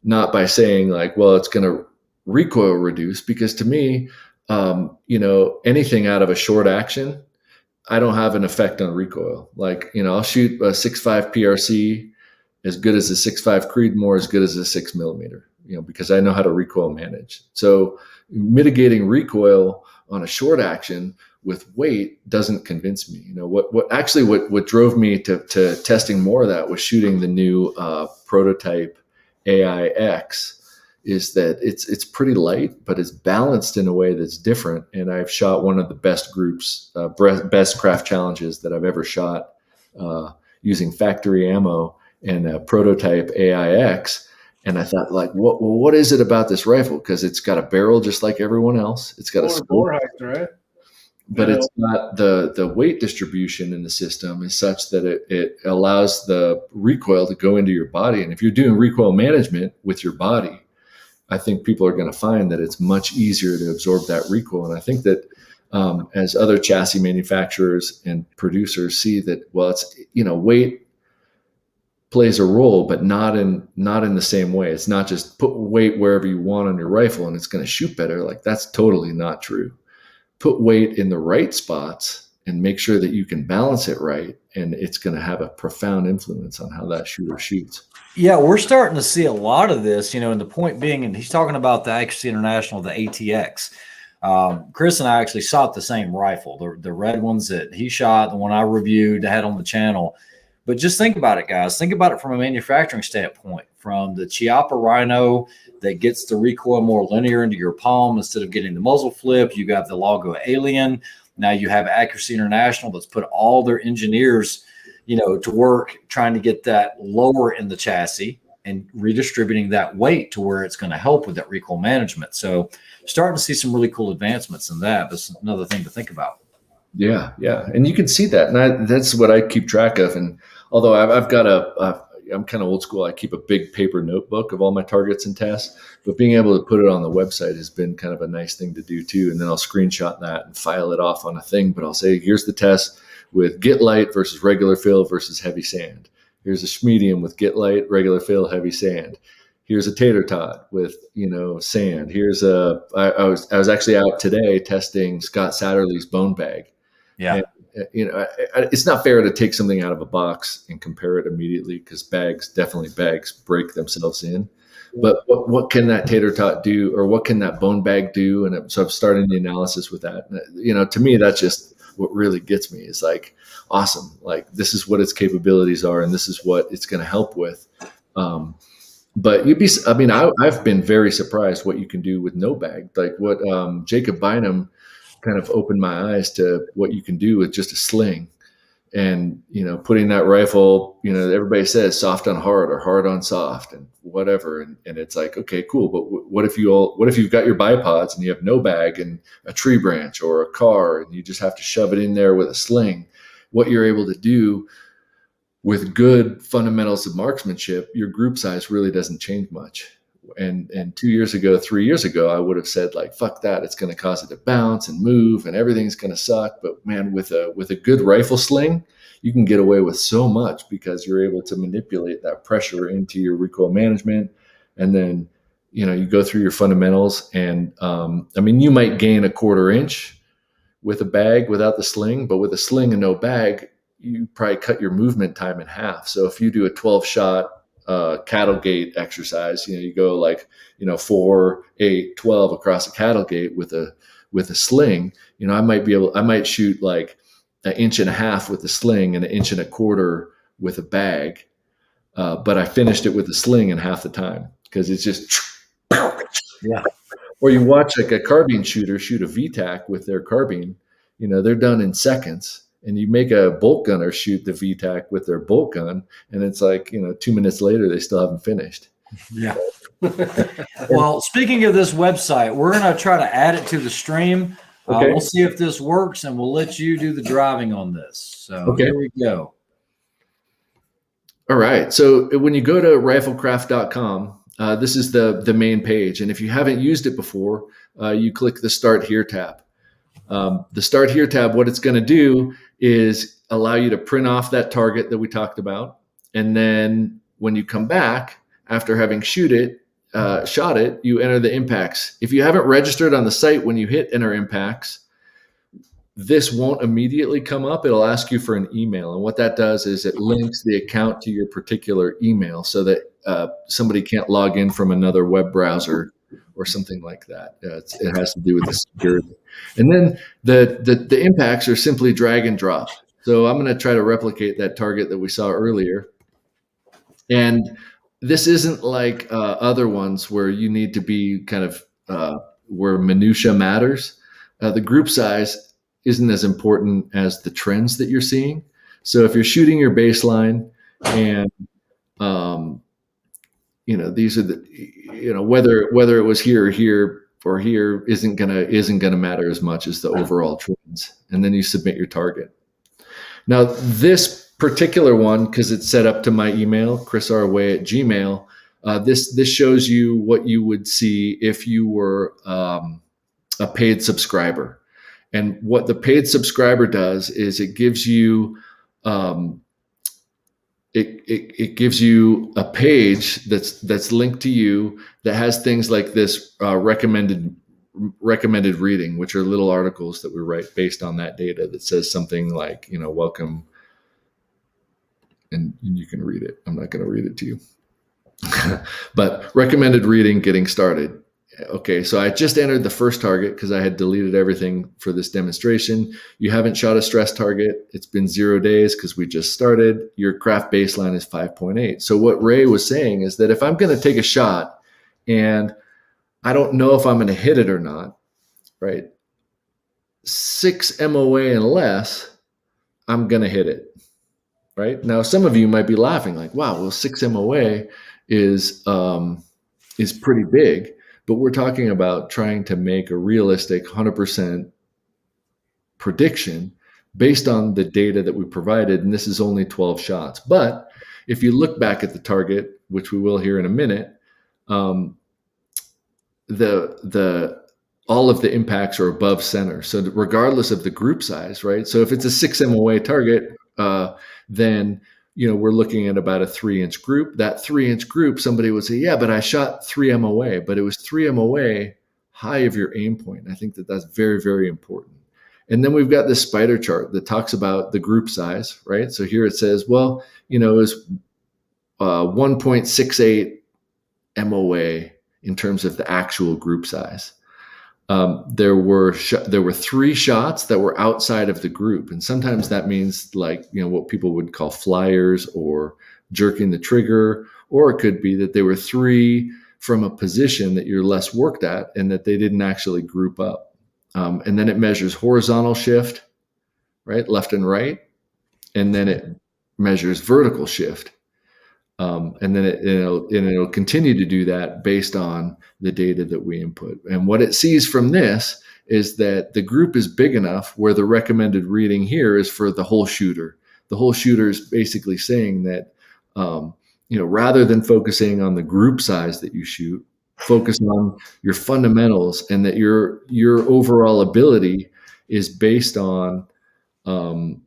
not by saying like, well, it's going to recoil reduce, because to me, anything out of a short action, I don't have an effect on recoil. Like, I'll shoot a 6.5 PRC as good as a 6.5 Creedmoor, as good as a 6mm, because I know how to recoil manage. So mitigating recoil on a short action with weight doesn't convince me. What drove me to testing more of that was shooting the new prototype AIX, is that it's pretty light, but it's balanced in a way that's different. And I've shot one of the best groups, best craft challenges that I've ever shot using factory ammo and a prototype AIX. And I thought, like, what is it about this rifle? Because it's got a barrel just like everyone else. It's got a scope, right? but it's not the weight distribution in the system is such that it allows the recoil to go into your body. And if you're doing recoil management with your body, I think people are going to find that it's much easier to absorb that recoil. And I think that as other chassis manufacturers and producers see that, well, it's, weight plays a role, but not in the same way. It's not just put weight wherever you want on your rifle and it's going to shoot better. Like, that's totally not true. Put weight in the right spots and make sure that you can balance it right, and it's going to have a profound influence on how that shooter shoots. Yeah, we're starting to see a lot of this, and the point being, and he's talking about the Accuracy International, the ATX. Chris and I actually shot the same rifle, the red ones that he shot, the one I reviewed, had on the channel. But just think about it, guys. Think about it from a manufacturing standpoint, from the Chiappa Rhino that gets the recoil more linear into your palm instead of getting the muzzle flip. You got the Lago Alien. Now you have Accuracy International that's put all their engineers, to work trying to get that lower in the chassis and redistributing that weight to where it's going to help with that recoil management. So starting to see some really cool advancements in that. That's another thing to think about. Yeah. And you can see that. And that's what I keep track of. And although I've got I'm kind of old school. I keep a big paper notebook of all my targets and tests, but being able to put it on the website has been kind of a nice thing to do too. And then I'll screenshot that and file it off on a thing, but I'll say, here's the test with Get Light versus regular fill versus heavy sand. Here's a Schmedium with Get Light, regular fill, heavy sand. Here's a Tater Tot with, sand. Here's I was actually out today testing Scott Satterley's bone bag. Yeah. And, it's not fair to take something out of a box and compare it immediately, because bags break themselves in. But what can that Tater Tot do, or what can that bone bag do? And so I'm starting the analysis with that. And, to me, that's just what really gets me, is like, awesome. Like, this is what its capabilities are, and this is what it's going to help with. But I've been very surprised what you can do with no bag. Like what Jacob Bynum kind of opened my eyes to what you can do with just a sling. And, putting that rifle, everybody says soft on hard or hard on soft and whatever. And it's like, okay, cool. But what if you've got your bipods and you have no bag and a tree branch or a car, and you just have to shove it in there with a sling? What you're able to do with good fundamentals of marksmanship, your group size really doesn't change much. And 3 years ago, I would have said, like, fuck that. It's going to cause it to bounce and move and everything's going to suck. But man, with a good rifle sling, you can get away with so much, because you're able to manipulate that pressure into your recoil management. And then, you go through your fundamentals, and you might gain a 1/4 inch with a bag without the sling, but with a sling and no bag, you probably cut your movement time in half. So if you do a 12-shot cattle gate exercise, you go like 4, 8, 12 across a cattle gate with a sling. I might shoot like 1.5 inches with the sling and 1.25 inches with a bag, but I finished it with the sling in half the time, because it's just yeah. Or you watch like a carbine shooter shoot a VTAC with their carbine, they're done in seconds. And you make a bolt gunner shoot the VTAC with their bolt gun, and it's like, 2 minutes later, they still haven't finished. Yeah. Well, speaking of this website, we're going to try to add it to the stream. Okay. We'll see if this works, and we'll let you do the driving on this. So okay. Here we go. All right. So when you go to riflecraft.com, this is the main page. And if you haven't used it before, you click the Start Here tab. The Start Here tab, what it's going to do is allow you to print off that target that we talked about. And then when you come back, after having shot it, you enter the impacts. If you haven't registered on the site when you hit enter impacts, this won't immediately come up. It'll ask you for an email. And what that does is it links the account to your particular email so that somebody can't log in from another web browser or something like that. It has to do with the security. And then the impacts are simply drag and drop. So I'm going to try to replicate that target that we saw earlier. And this isn't like other ones where you need to be kind of where minutia matters. The group size isn't as important as the trends that you're seeing. So if you're shooting your baseline and, these are the, whether it was here or here or here isn't gonna matter as much as the overall trends. And then you submit your target. Now this particular one, because it's set up to my email, chrisrway@gmail, this shows you what you would see if you were a paid subscriber. And what the paid subscriber does is it gives you it gives you a page that's linked to you that has things like this recommended reading, which are little articles that we write based on that data that says something like, welcome, and you can read it. I'm not going to read it to you. But recommended reading, getting started. Okay, so I just entered the first target because I had deleted everything for this demonstration. You haven't shot a stress target. It's been 0 days because we just started. Your Kraft baseline is 5.8. So what Ray was saying is that if I'm going to take a shot and I don't know if I'm going to hit it or not, right? 6 MOA and less, I'm going to hit it, right? Now, some of you might be laughing like, wow, well, 6 MOA is pretty big. But we're talking about trying to make a realistic 100% prediction based on the data that we provided. And this is only 12 shots. But if you look back at the target, which we will here in a minute, all of the impacts are above center. So regardless of the group size, right? So if it's a 6 MOA target, then we're looking at about a 3-inch group. That 3-inch group, somebody would say, yeah, but I shot 3 MOA, but it was 3 MOA high of your aim point. I think that's very, very important. And then we've got this spider chart that talks about the group size, right? So here it says, well, it was 1.68 MOA in terms of the actual group size. There were 3 shots that were outside of the group. And sometimes that means what people would call flyers or jerking the trigger, or it could be that there were 3 from a position that you're less worked at and that they didn't actually group up. And then it measures horizontal shift, right? Left and right. And then it measures vertical shift. And then it'll continue to do that based on the data that we input. And what it sees from this is that the group is big enough where the recommended reading here is for the whole shooter. The whole shooter is basically saying that, rather than focusing on the group size that you shoot, focus on your fundamentals and that your overall ability is based on the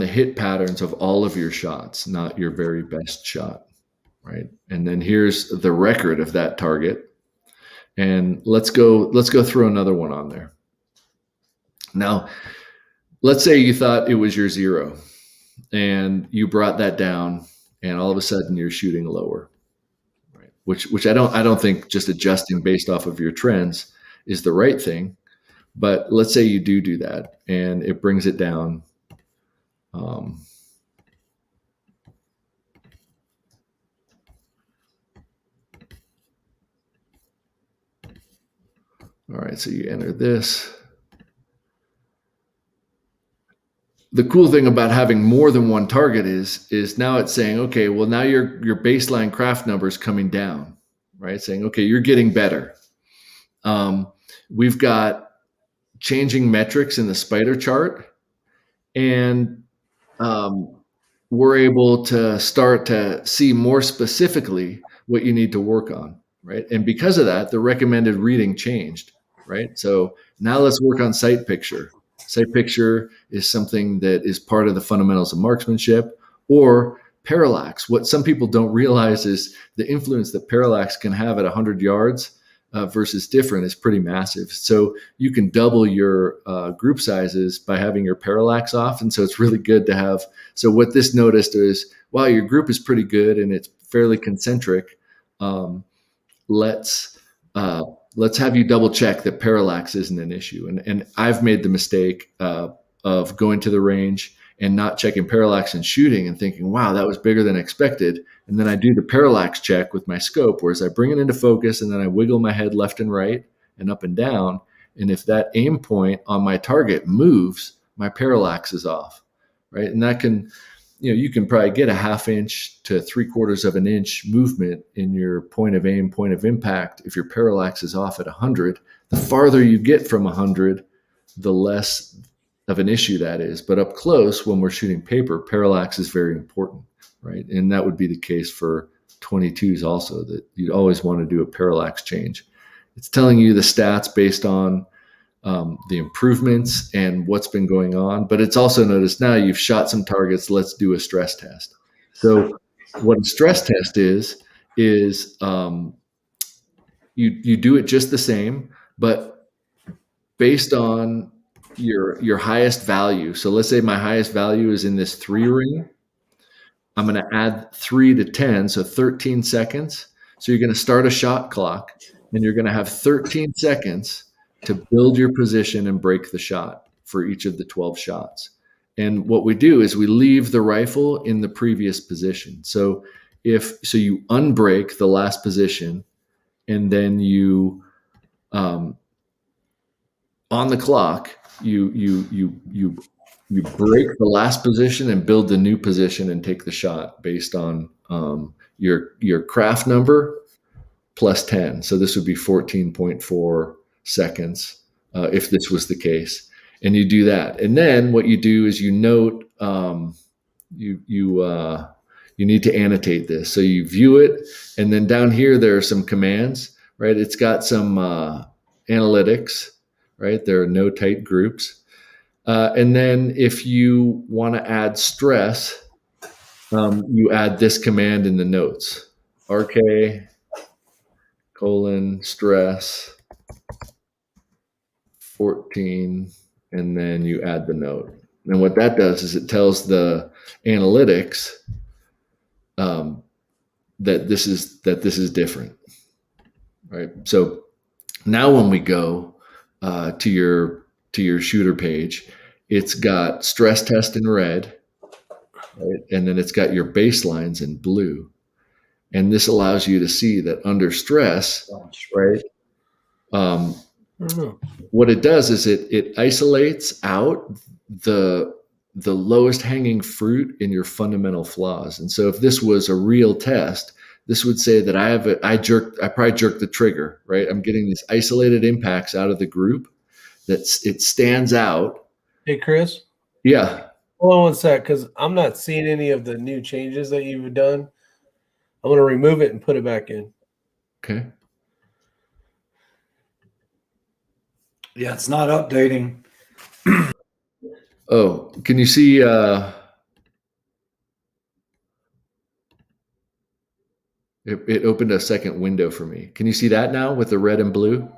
hit patterns of all of your shots, not your very best shot, right? And then here's the record of that target. And let's go throw another one on there. Now, let's say you thought it was your 0 and you brought that down and all of a sudden you're shooting lower, right? Which I don't think just adjusting based off of your trends is the right thing. But let's say you do that and it brings it down. All right, so you enter this. The cool thing about having more than one target is now it's saying, okay, well now your baseline Kraft number is coming down, right? Saying, okay, you're getting better. We've got changing metrics in the spider chart, and we're able to start to see more specifically what you need to work on, right? And because of that, the recommended reading changed, right? So now let's work on sight picture. Sight picture is something that is part of the fundamentals of marksmanship, or parallax. What some people don't realize is the influence that parallax can have at 100 yards versus different is pretty massive. So you can double your group sizes by having your parallax off. And so it's really good to have. So what this noticed is, wow, your group is pretty good and it's fairly concentric. Let's have you double check that parallax isn't an issue. And I've made the mistake of going to the range and not checking parallax and shooting and thinking, wow, that was bigger than expected. And then I do the parallax check with my scope, whereas I bring it into focus and then I wiggle my head left and right and up and down. And if that aim point on my target moves, my parallax is off, right? And that can, you can probably get a 1/2 inch to 3/4 of an inch movement in your point of aim, point of impact. If your parallax is off at 100, the farther you get from 100, the less of an issue that is. But up close, when we're shooting paper, parallax is very important, right? And that would be the case for 22s also, that you'd always want to do a parallax change. It's telling you the stats based on the improvements and what's been going on. But it's also noticed now you've shot some targets. Let's do a stress test. So what a stress test is you do it just the same, but based on your highest value. So let's say my highest value is in this 3 ring. I'm going to add 3 to 10, so 13 seconds. So you're going to start a shot clock, and you're going to have 13 seconds to build your position and break the shot for each of the 12 shots. And what we do is we leave the rifle in the previous position. So you unbreak the last position, and then you on the clock you break the last position and build the new position and take the shot based on your Kraft number plus 10. So this would be 14.4 seconds if this was the case. And you do that. And then what you do is you note, you need to annotate this. So you view it. And then down here, there are some commands, right? It's got some analytics, right? There are no tight groups. And then if you want to add stress, you add this command in the notes, RK : stress 14, and then you add the note. And what that does is it tells the analytics that this is different, right? So now when we go to your shooter page, it's got stress test in red, right? And then it's got your baselines in blue. And this allows you to see that under stress, right? What it does is it isolates out the lowest hanging fruit in your fundamental flaws. And so if this was a real test, this would say that I probably jerked the trigger, right? I'm getting these isolated impacts out of the group it stands out. Hey, Chris. Yeah. Hold on one sec, because I'm not seeing any of the new changes that you've done. I'm going to remove it and put it back in. Okay. Yeah, it's not updating. Oh, can you see? It opened a second window for me. Can you see that now with the red and blue?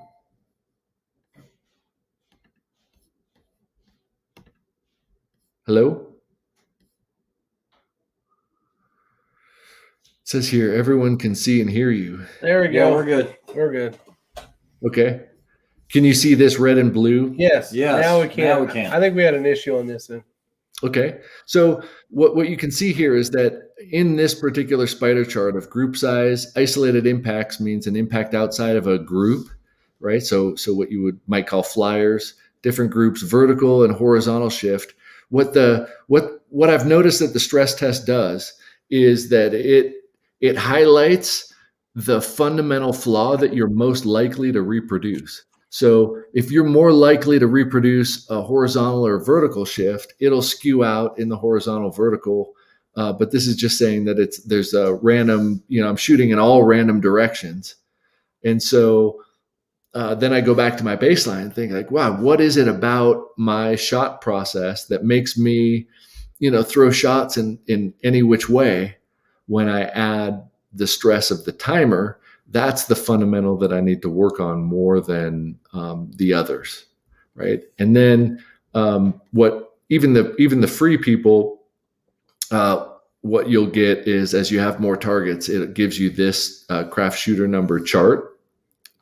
Hello? It says here, everyone can see and hear you. There we go. Yeah, we're good. We're good. Okay. Can you see this red and blue? Yes. Yes. Now we can. Now we can. I think we had an issue on this then. Okay. So what you can see here is that in this particular spider chart of group size, isolated impacts means an impact outside of a group, right? So what you might call flyers, different groups, vertical and horizontal shift. What I've noticed that the stress test does is that it highlights the fundamental flaw that you're most likely to reproduce. So if you're more likely to reproduce a horizontal or vertical shift, it'll skew out in the horizontal vertical But this is just saying that there's a random, I'm shooting in all random directions. And so then I go back to my baseline and think like, wow, what is it about my shot process that makes me, throw shots in any which way? When I add the stress of the timer, that's the fundamental that I need to work on more than the others, right? And then what even the free people, what you'll get is as you have more targets, it gives you this Kraft shooter number chart,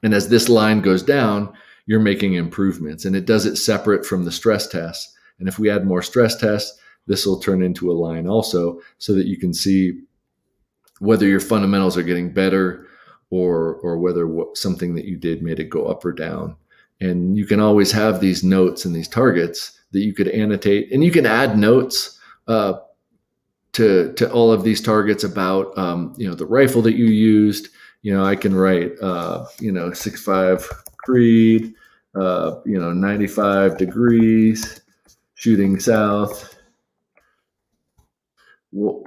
and as this line goes down, you're making improvements, and it does it separate from the stress tests. And if we add more stress tests, this will turn into a line also, so that you can see whether your fundamentals are getting better or whether something that you did made it go up or down. And you can always have these notes and these targets that you could annotate, and you can add notes to all of these targets about the rifle that you used. I can write 6.5 Creed, 95 degrees, shooting south, whatever,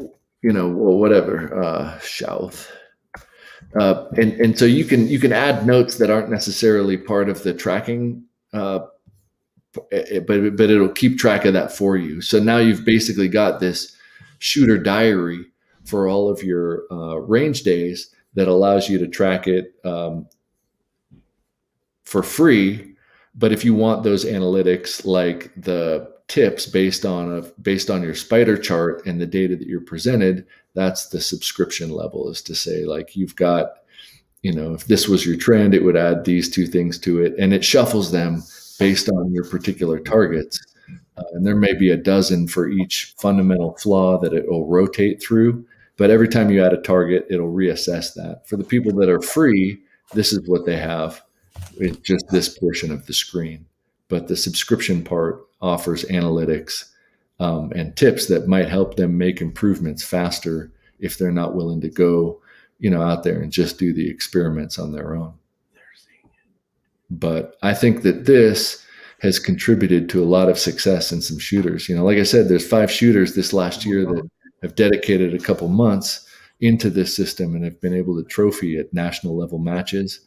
south. And so you can add notes that aren't necessarily part of the tracking, but it'll keep track of that for you. So now you've basically got this shooter diary for all of your range days that allows you to track it for free. But if you want those analytics, like the tips based on your spider chart and the data that you're presented, that's the subscription level, is to say, like, you've got, if this was your trend, it would add these two things to it, and it shuffles them based on your particular targets. And there may be a dozen for each fundamental flaw that it will rotate through, but every time you add a target, it'll reassess that. For the people that are free, this is what they have. It's just this portion of the screen. But the subscription part offers analytics and tips that might help them make improvements faster if they're not willing to go, out there and just do the experiments on their own. But I think that this has contributed to a lot of success in some shooters. Like I said, there's 5 shooters this last year that have dedicated a couple months into this system and have been able to trophy at national level matches.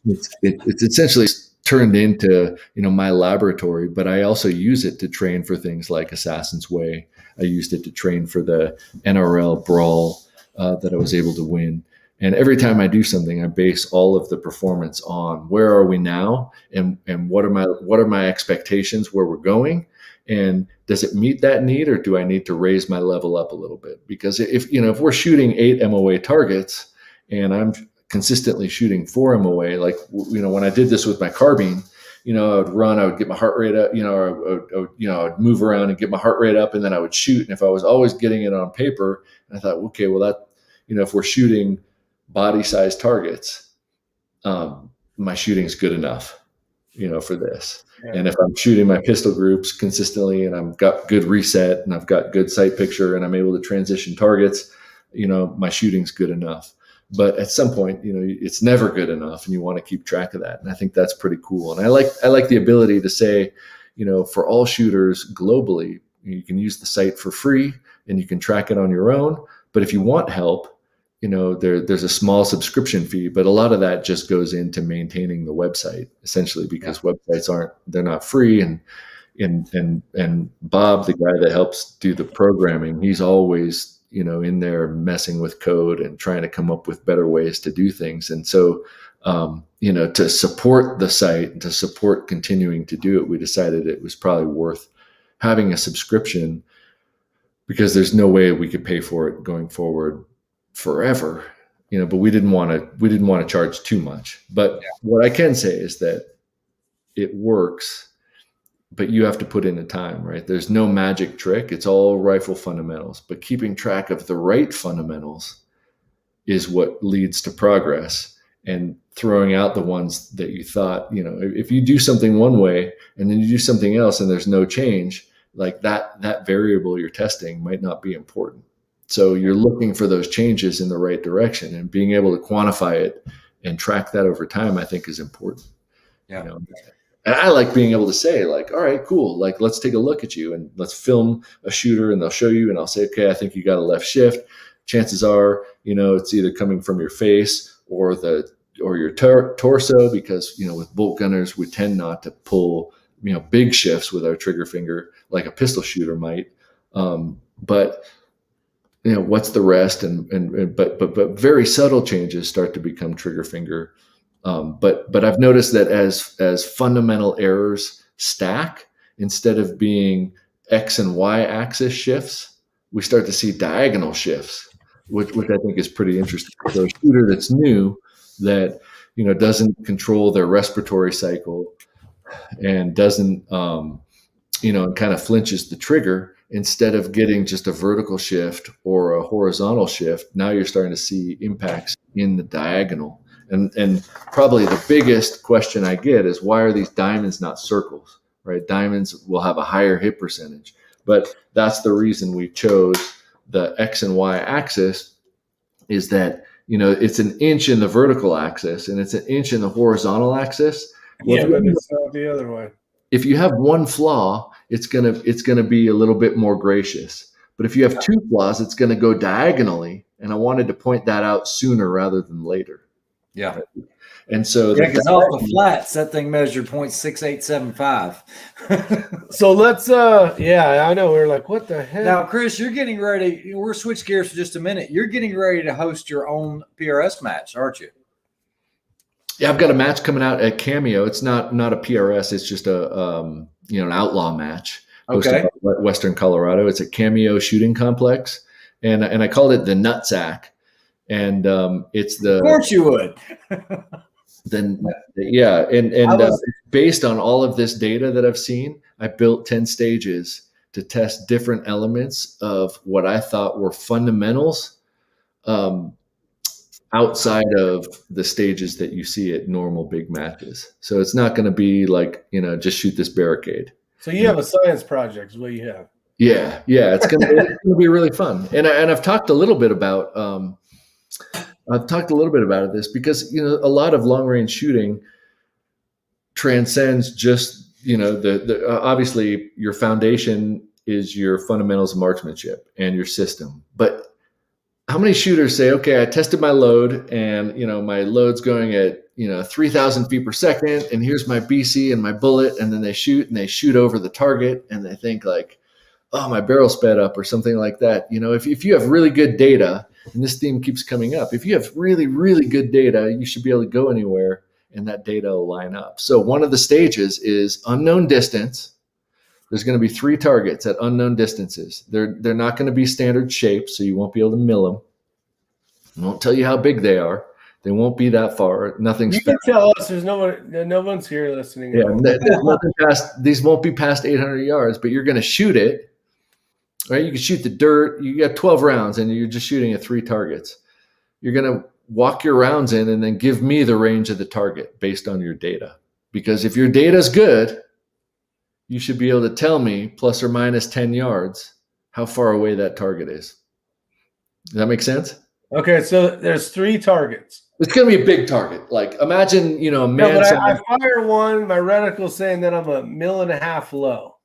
It's essentially turned into, my laboratory, but I also use it to train for things like Assassin's Way. I used it to train for the NRL Brawl that I was able to win. And every time I do something, I base all of the performance on where are we now, and what are my expectations, where we're going, and does it meet that need, or do I need to raise my level up a little bit? Because if we're shooting 8 MOA targets and I'm consistently shooting 4 MOA, like when I did this with my carbine, I would run, I would get my heart rate up, I would move around and get my heart rate up, and then I would shoot. And if I was always getting it on paper, I thought, okay, well that, if we're shooting body size targets, my shooting's good enough, for this. Yeah. And if I'm shooting my pistol groups consistently and I've got good reset and I've got good sight picture and I'm able to transition targets, my shooting's good enough. But at some point, it's never good enough, and you want to keep track of that. And I think that's pretty cool. And I like the ability to say, for all shooters globally, you can use the site for free and you can track it on your own. But if you want help, there's a small subscription fee, but a lot of that just goes into maintaining the website, essentially, because websites they're not free. And Bob, the guy that helps do the programming, he's always, in there messing with code and trying to come up with better ways to do things. And so, to support the site and to support continuing to do it, we decided it was probably worth having a subscription, because there's no way we could pay for it going forward forever, but we didn't want to charge too much. But what I can say is that it works, but you have to put in the time, right? There's no magic trick. It's all rifle fundamentals, but keeping track of the right fundamentals is what leads to progress, and throwing out the ones that you thought, if you do something one way and then you do something else and there's no change, like that variable you're testing might not be important. So you're looking for those changes in the right direction, and being able to quantify it and track that over time, I think, is important. Yeah. And I like being able to say, like, all right, cool. Like, let's take a look at you and let's film a shooter, and they'll show you, and I'll say, okay, I think you got a left shift. Chances are, it's either coming from your face or your torso, because, with bolt gunners, we tend not to pull, big shifts with our trigger finger like a pistol shooter might. But what's the rest? But very subtle changes start to become trigger finger. But I've noticed that as fundamental errors stack, instead of being X and Y axis shifts, we start to see diagonal shifts, which I think is pretty interesting. So a shooter that's new, that doesn't control their respiratory cycle and doesn't kind of flinches the trigger, instead of getting just a vertical shift or a horizontal shift, now you're starting to see impacts in the diagonal. And probably the biggest question I get is, why are these diamonds not circles, right? Diamonds will have a higher hit percentage, but that's the reason we chose the X and Y axis, is that, it's an inch in the vertical axis and it's an inch in the horizontal axis. Well, yeah, but it's not the other way. If you have one flaw, it's gonna be a little bit more gracious. But if you have two flaws, it's gonna go diagonally. And I wanted to point that out sooner rather than later. Yeah. And so because off the flats, that thing measured 0.6875. So let's I know, we're like, what the heck? Now, Chris, you're getting ready. We'll switch gears for just a minute. You're getting ready to host your own PRS match, aren't you? Yeah, I've got a match coming out at Cameo. It's not a PRS. It's just a an outlaw match. Okay. Hosted by Western Colorado. It's a Cameo shooting complex, and I called it the Nutsack. And it's the. Of course you would. Based on all of this data that I've seen, I built 10 stages to test different elements of what I thought were fundamentals. Outside of the stages that you see at normal big matches. So it's not going to be like, just shoot this barricade. So you have a science project is what you have. Yeah. It's going to be really fun. And I've talked a little bit about, this because, a lot of long range shooting transcends just, obviously your foundation is your fundamentals of marksmanship and your system. But how many shooters say, okay, I tested my load and, my load's going at, 3,000 feet per second, and here's my BC and my bullet. And then they shoot over the target and they think like, oh, my barrel sped up or something like that. If you have really good data, and this theme keeps coming up, if you have really, really good data, you should be able to go anywhere and that data will line up. So one of the stages is unknown distance. There's going to be 3 targets at unknown distances. They're not going to be standard shapes, so you won't be able to mill them. I won't tell you how big they are. They won't be that far. Nothing's. You can tell us. There's no one's here listening. Yeah, these won't be past 800 yards, but you're going to shoot it. Right? You can shoot the dirt. You got 12 rounds, and you're just shooting at 3 targets. You're going to walk your rounds in, and then give me the range of the target based on your data. Because if your data's good, you should be able to tell me plus or minus 10 yards how far away that target is. Does that make sense? Okay, so there's 3 targets. It's going to be a big target. Like, imagine, a man. No, but I fire one, my reticle's saying that I'm 1.5 miles low.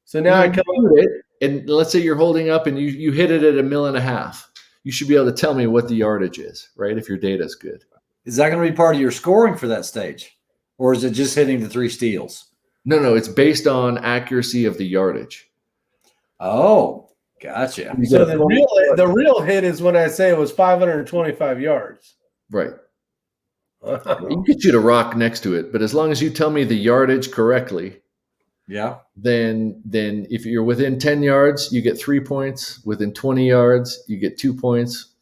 So now I come it, and let's say you're holding up and you hit it at 1.5 miles. You should be able to tell me what the yardage is, right? If your data is good. Is that going to be part of your scoring for that stage? Or is it just hitting the 3 steals? No, it's based on accuracy of the yardage. Oh, gotcha. So the real hit is when I say it was 525 yards. Right. You could shoot a rock next to it, but as long as you tell me the yardage correctly, then if you're within 10 yards, you get 3 points. Within 20 yards, you get 2 points.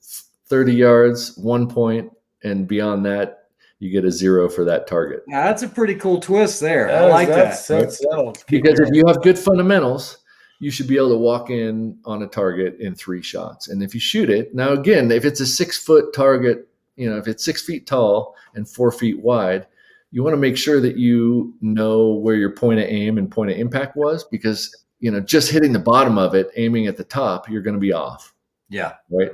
30 yards, 1 point, and beyond that, you get a 0 for that target. Now, that's a pretty cool twist there. I like that. Because if you have good fundamentals, you should be able to walk in on a target in 3 shots. And if you shoot it, now again, if it's a 6-foot target, if it's 6 feet tall and 4 feet wide, you want to make sure that you know where your point of aim and point of impact was, because, just hitting the bottom of it, aiming at the top, you're going to be off. Yeah. Right.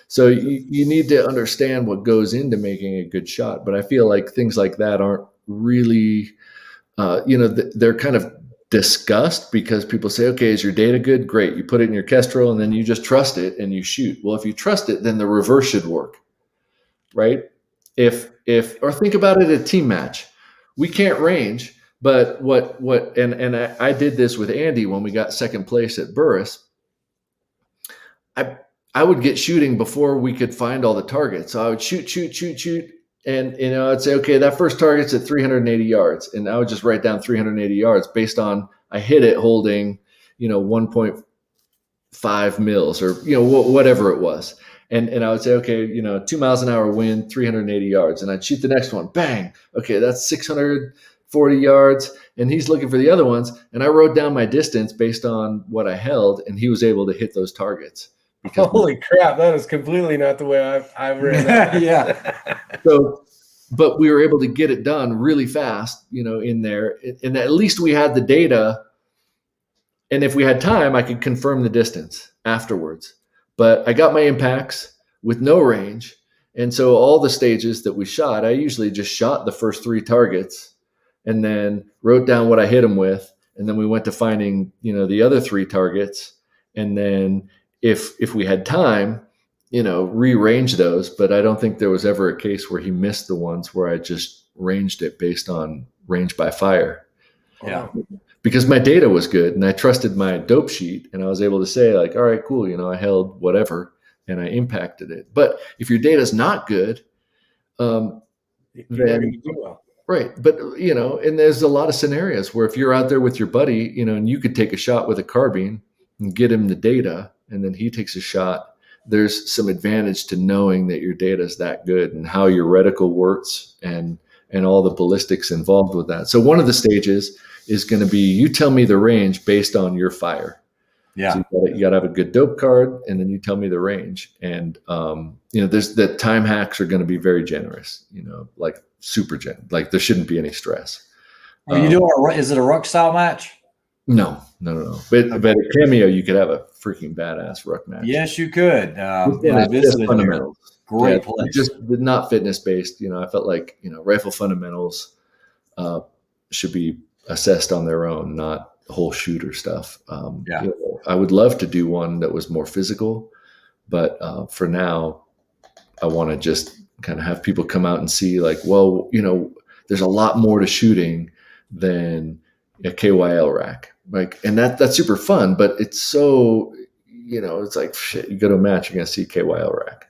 So you need to understand what goes into making a good shot. But I feel like things like that aren't really they're kind of discussed because people say, okay, is your data good? Great. You put it in your Kestrel and then you just trust it and you shoot. Well, if you trust it, then the reverse should work, right? Or think about it, a team match. We can't range, but I did this with Andy when we got second place at Burris. I would get shooting before we could find all the targets. So I would shoot. And, I'd say, okay, that first target's at 380 yards. And I would just write down 380 yards based on I hit it holding, 1.5 mils or, whatever it was. And I would say, okay, 2 miles an hour wind, 380 yards. And I'd shoot the next one. Bang. Okay, that's 640 yards. And he's looking for the other ones. And I wrote down my distance based on what I held. And he was able to hit those targets. Holy crap, that is completely not the way I've ran that. Yeah. So, but we were able to get it done really fast, in there. And at least we had the data. And if we had time, I could confirm the distance afterwards. But I got my impacts with no range. And so all the stages that we shot, I usually just shot the first 3 targets and then wrote down what I hit them with. And then we went to finding, the other 3 targets. And then if we had time, rearrange those. But I don't think there was ever a case where he missed the ones where I just ranged it based on range by fire. Yeah. Because my data was good and I trusted my dope sheet and I was able to say like, all right, cool. I held whatever and I impacted it. But if your data is not good, then do well. Right. But, and there's a lot of scenarios where if you're out there with your buddy, and you could take a shot with a carbine and get him the data and then he takes a shot, there's some advantage to knowing that your data is that good and how your reticle works and all the ballistics involved with that. So one of the stages is going to be, you tell me the range based on your fire. Yeah. So you got to have a good dope card and then you tell me the range. And, there's the time hacks are going to be very generous, like super generous, like there shouldn't be any stress. Are you doing is it a ruck style match? No. But at Cameo, you could have a freaking badass ruck match. Yes, you could. I It's visited fundamentals. there. Great place. Just not fitness based. I felt like rifle fundamentals should be assessed on their own, not whole shooter stuff. I would love to do one that was more physical, but for now, I want to just kind of have people come out and see like, well, there's a lot more to shooting than a KYL rack. Like, and that's super fun, but it's so, it's like shit. You go to a match, you're gonna see KYL rack.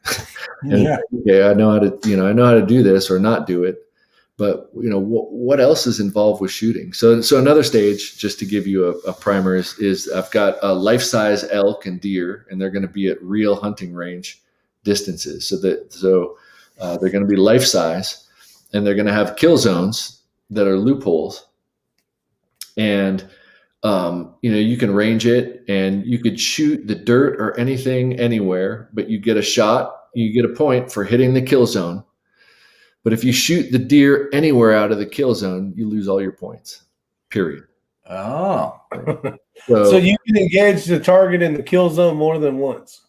I know how to do this or not do it, but what else is involved with shooting? So another stage, just to give you a primer, is I've got a life-size elk and deer, and they're going to be at real hunting range distances. So they're going to be life-size, and they're going to have kill zones that are loopholes, and you can range it and you could shoot the dirt or anything anywhere, but you get a shot, you get a point for hitting the kill zone. But if you shoot the deer anywhere out of the kill zone, you lose all your points, period. Oh. So you can engage the target in the kill zone more than once.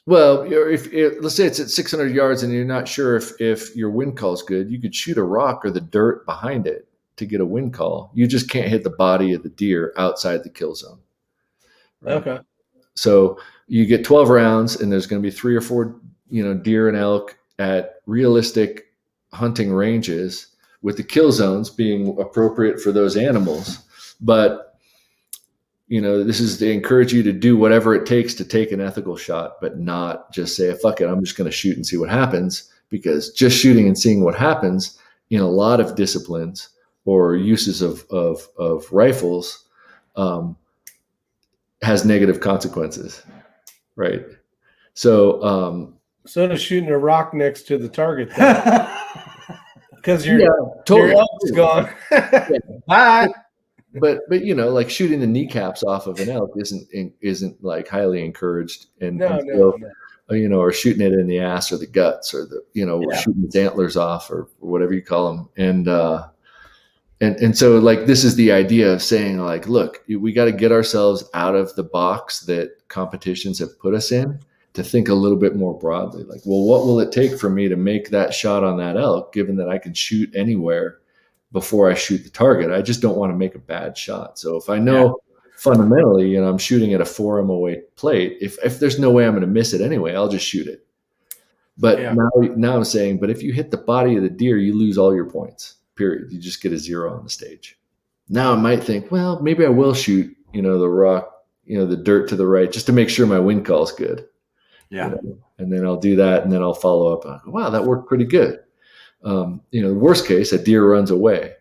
Well, if let's say it's at 600 yards and you're not sure if your wind call is good, you could shoot a rock or the dirt behind it to get a wind call. You just can't hit the body of the deer outside the kill zone. Right? Okay. So you get 12 rounds and there's going to be 3 or 4, deer and elk at realistic hunting ranges with the kill zones being appropriate for those animals. But, this is to encourage you to do whatever it takes to take an ethical shot, but not just say, fuck it, I'm just going to shoot and see what happens, because just shooting and seeing what happens in a lot of disciplines or uses of rifles has negative consequences, right? So does shooting a rock next to the target, because your elk's gone. Bye. But like shooting the kneecaps off of an elk isn't like highly encouraged, or shooting it in the ass or the guts or shooting its antlers off or whatever you call them, and so like this is the idea of saying like, look, we got to get ourselves out of the box that competitions have put us in to think a little bit more broadly. Like, well, what will it take for me to make that shot on that elk, given that I can shoot anywhere before I shoot the target. I just don't want to make a bad shot. So if I know fundamentally, I'm shooting at a 4 MOA plate, if there's no way I'm going to miss it anyway, I'll just shoot it. But now I'm saying, but if you hit the body of the deer, you lose all your points, period. You just get a 0 on the stage. Now I might think, well, maybe I will shoot, the rock, the dirt to the right, just to make sure my wind call is good. Yeah. And then I'll do that, and then I'll follow up. Go, wow, that worked pretty good. The worst case, a deer runs away.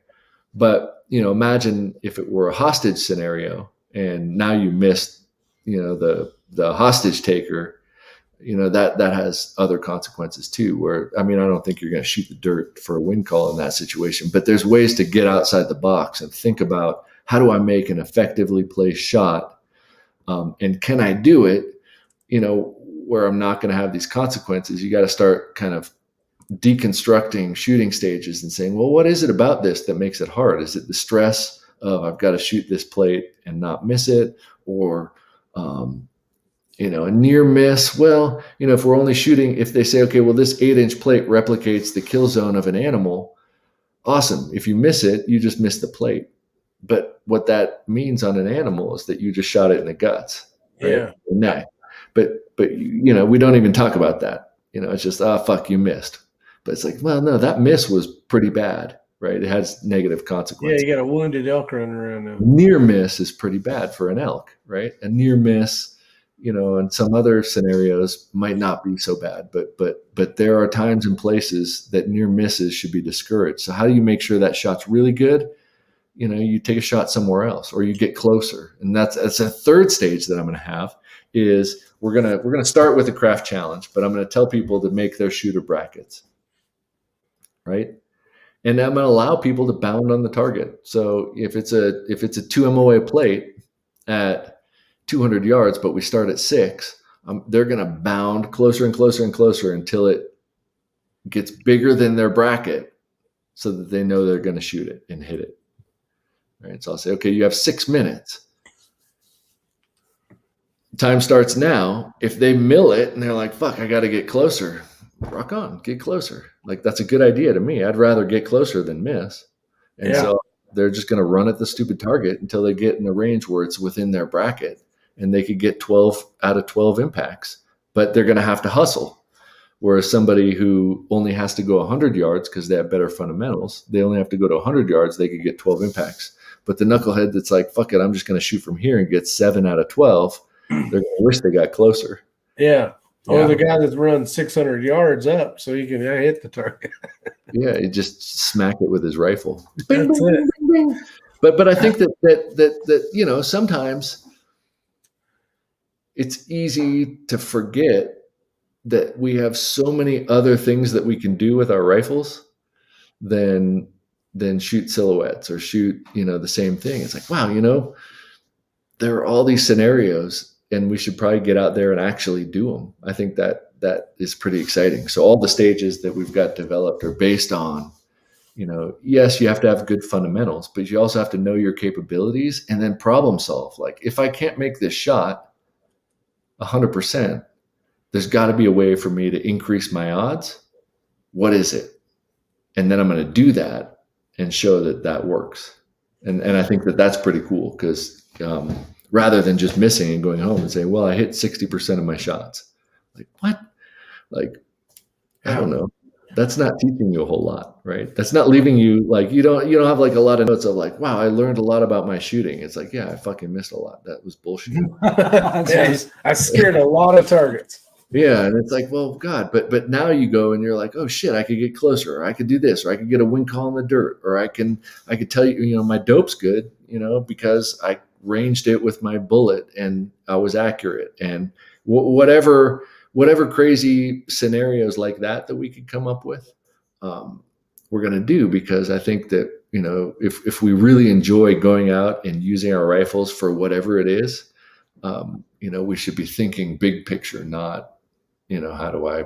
But, imagine if it were a hostage scenario and now you missed, the hostage taker, that has other consequences too, where, I don't think you're going to shoot the dirt for a wind call in that situation, but there's ways to get outside the box and think about, how do I make an effectively placed shot? And can I do it, where I'm not going to have these consequences? You got to start kind of deconstructing shooting stages and saying, well, what is it about this that makes it hard? Is it the stress of I've got to shoot this plate and not miss it? Or, a near miss? Well, if we're only shooting, if they say, okay, well, this 8-inch plate replicates the kill zone of an animal, awesome. If you miss it, you just miss the plate. But what that means on an animal is that you just shot it in the guts. Right? Yeah. The neck. But we don't even talk about that. It's just, fuck, you missed. But it's like, well, no, that miss was pretty bad, right? It has negative consequences. Yeah, you got a wounded elk running around now. Near miss is pretty bad for an elk, right? A near miss, in some other scenarios might not be so bad, but there are times and places that near misses should be discouraged. So how do you make sure that shot's really good? You take a shot somewhere else, or you get closer. And that's a third stage that I'm going to have. Is we're gonna start with the Kraft challenge, but I'm going to tell people to make their shooter brackets, right? And I'm going to allow people to bound on the target. So if it's a 2 MOA plate at 200 yards, but we start at 6, they're going to bound closer and closer and closer until it gets bigger than their bracket, so that they know they're going to shoot it and hit it. Right? So I'll say, okay, you have 6 minutes. Time starts now. If they mill it and they're like, fuck, I got to get closer, rock on, get closer. Like, that's a good idea to me. I'd rather get closer than miss. And so they're just going to run at the stupid target until they get in a range where it's within their bracket, and they could get 12 out of 12 impacts, but they're going to have to hustle. Whereas somebody who only has to go 100 yards because they have better fundamentals, they only have to go to 100 yards, they could get 12 impacts. But the knucklehead that's like, fuck it, I'm just going to shoot from here and get 7 out of 12, they're going to wish they got closer. Yeah. Or the guy that's run 600 yards up so he can hit the target. Yeah, he just smack it with his rifle. That's it. But I think that sometimes it's easy to forget that we have so many other things that we can do with our rifles than shoot silhouettes or shoot, the same thing. It's like, wow, there are all these scenarios, and we should probably get out there and actually do them. I think that is pretty exciting. So all the stages that we've got developed are based on, yes, you have to have good fundamentals, but you also have to know your capabilities and then problem solve. Like, if I can't make this shot 100%, there's got to be a way for me to increase my odds. What is it? And then I'm going to do that and show that works. And I think that's pretty cool, because rather than just missing and going home and saying, well, I hit 60% of my shots. Like, what? Like, I don't know. That's not teaching you a whole lot, right? That's not leaving you, like, you don't have like a lot of notes of like, wow, I learned a lot about my shooting. It's like, yeah, I fucking missed a lot. That was bullshit. I scared a lot of targets. Yeah. And it's like, well, God, but now you go and you're like, oh shit, I could get closer, or I could do this, or I could get a wind call in the dirt, or I could tell you, my dope's good, because I ranged it with my bullet and I was accurate, and whatever crazy scenarios like that we could come up with, we're going to do, because I think that, if we really enjoy going out and using our rifles for whatever it is, we should be thinking big picture, not, how do I,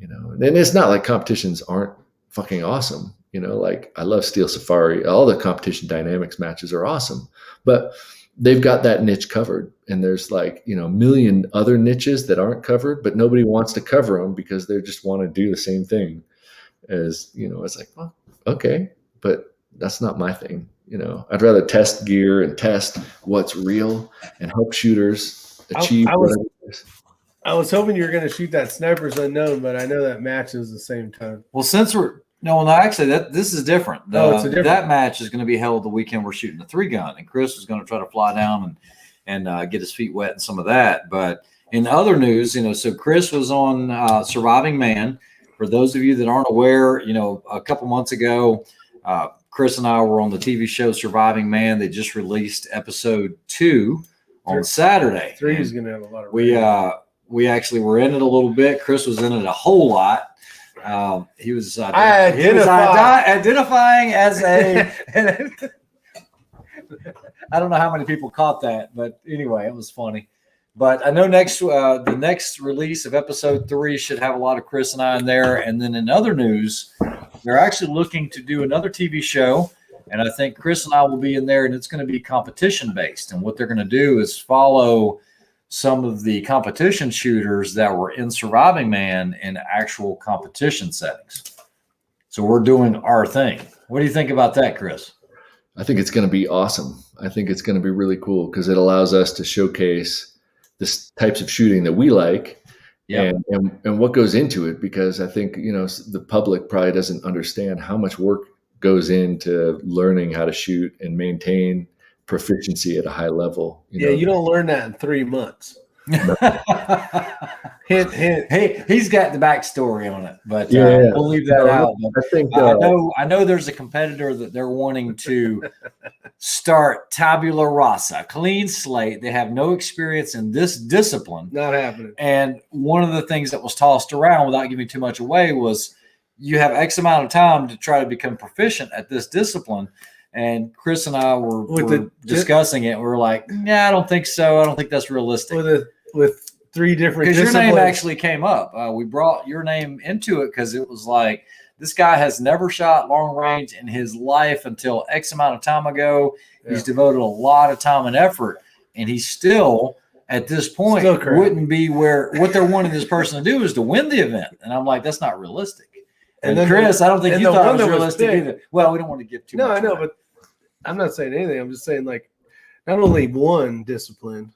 and it's not like competitions aren't fucking awesome. Like, I love Steel Safari. All the competition dynamics matches are awesome, but they've got that niche covered. And there's like, a million other niches that aren't covered, but nobody wants to cover them because they just want to do the same thing as, it's like, well, okay, but that's not my thing. You know, I'd rather test gear and test what's real and help shooters achieve whatever it is. I was hoping you were going to shoot that Sniper's Unknown, but I know that matches the same time. Well, since actually this is different. It's a different. That match is going to be held the weekend we're shooting the 3-gun, and Chris is going to try to fly down and get his feet wet in some of that. But in other news, so Chris was on Surviving Man. For those of you that aren't aware, a couple months ago, Chris and I were on the TV show Surviving Man. They just released episode 2 on Saturday. 3 is going to have a lot of we actually were in it a little bit. Chris was in it a whole lot. He was identifying as a I don't know how many people caught that, but anyway, it was funny. But I know the next release of episode 3 should have a lot of Chris and I in there. And then in other news, they're actually looking to do another TV show. And I think Chris and I will be in there, and it's going to be competition based. And what they're going to do is follow some of the competition shooters that were in Surviving Man in actual competition settings. So we're doing our thing. What do you think about that, Chris? I think it's going to be awesome. I think it's going to be really cool because it allows us to showcase the types of shooting that we like, and what goes into it. Because I think, the public probably doesn't understand how much work goes into learning how to shoot and maintain proficiency at a high level. You don't learn that in 3 months. Hint. Hey, he's got the backstory on it, but we'll leave that out. I think I know there's a competitor that they're wanting to start tabula rasa, clean slate. They have no experience in this discipline. Not happening. And one of the things that was tossed around, without giving too much away, was you have X amount of time to try to become proficient at this discipline. And Chris and I were discussing it. We were like, I don't think so. I don't think that's realistic. With 3 different disciplines. Because your name actually came up. We brought your name into it because it was like, this guy has never shot long range in his life until X amount of time ago. Yeah. He's devoted a lot of time and effort. And he's still, at this point, wouldn't be where what they're wanting this person to do is to win the event. And I'm like, that's not realistic. And then Chris, I don't think you thought it was realistic either. Well, we don't want to give too much. No, I know, but I'm not saying anything. I'm just saying, like, not only one discipline,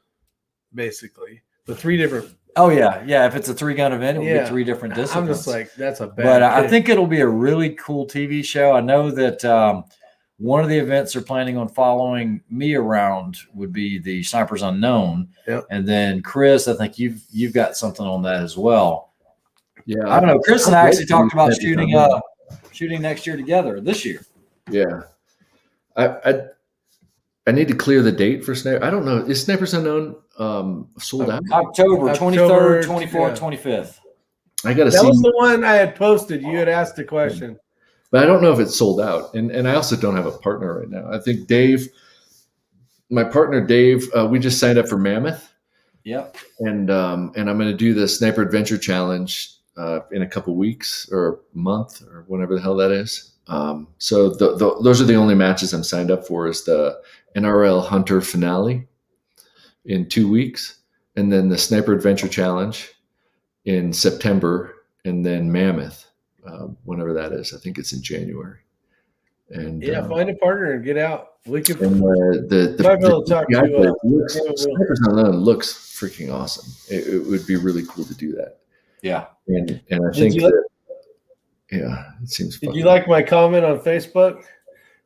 basically, but 3 different. Oh, yeah. If it's a 3-gun event, it will be 3 different disciplines. I'm just like, that's a bad But I think it'll be a really cool TV show. I know that one of the events they're planning on following me around would be the Sniper's Unknown. Yep. And then, Chris, I think you've got something on that as well. Yeah. I don't know. Chris and I actually talked about shooting next year together this year. Yeah. I need to clear the date for Sniper. I don't know. Is Sniper's Unknown sold out? October 23rd, 24th, 25th. I got to see. That was the one I had posted. You had asked the question. But I don't know if it's sold out. And I also don't have a partner right now. I think Dave, my partner Dave, we just signed up for Mammoth. Yep. And I'm going to do the Sniper Adventure Challenge in a couple weeks or a month or whatever the hell that is. So those are the only matches I'm signed up for, is the NRL Hunter Finale in 2 weeks, and then the Sniper Adventure Challenge in September, and then Mammoth, whenever that is. I think it's in January. And find a partner and get out. We can. And Sniper's Unknown looks freaking awesome. It would be really cool to do that. Yeah. And I think it seems fun. Did you like my comment on Facebook?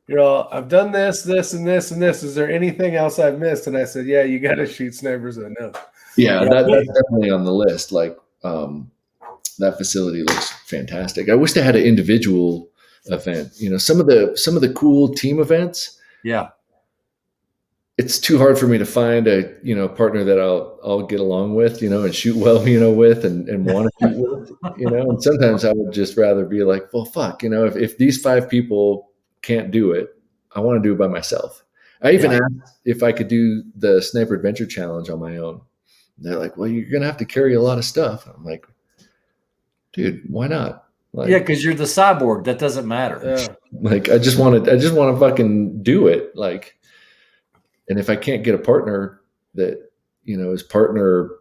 I've done this, and this, and this. Is there anything else I've missed? And I said, yeah, you got to shoot Snipers Unknown. Yeah, that's definitely on the list. Like, that facility looks fantastic. I wish they had an individual event. Some of the cool team events. Yeah. It's too hard for me to find a partner that I'll get along with, and shoot well, with and want to shoot with, And sometimes I would just rather be like, well, fuck, if these 5 people can't do it, I want to do it by myself. I even asked if I could do the Sniper Adventure Challenge on my own. They're like, well, you're gonna have to carry a lot of stuff. I'm like, dude, why not? Like, because you're the cyborg. That doesn't matter. Like, I just want to fucking do it. Like. And if I can't get a partner that, is partner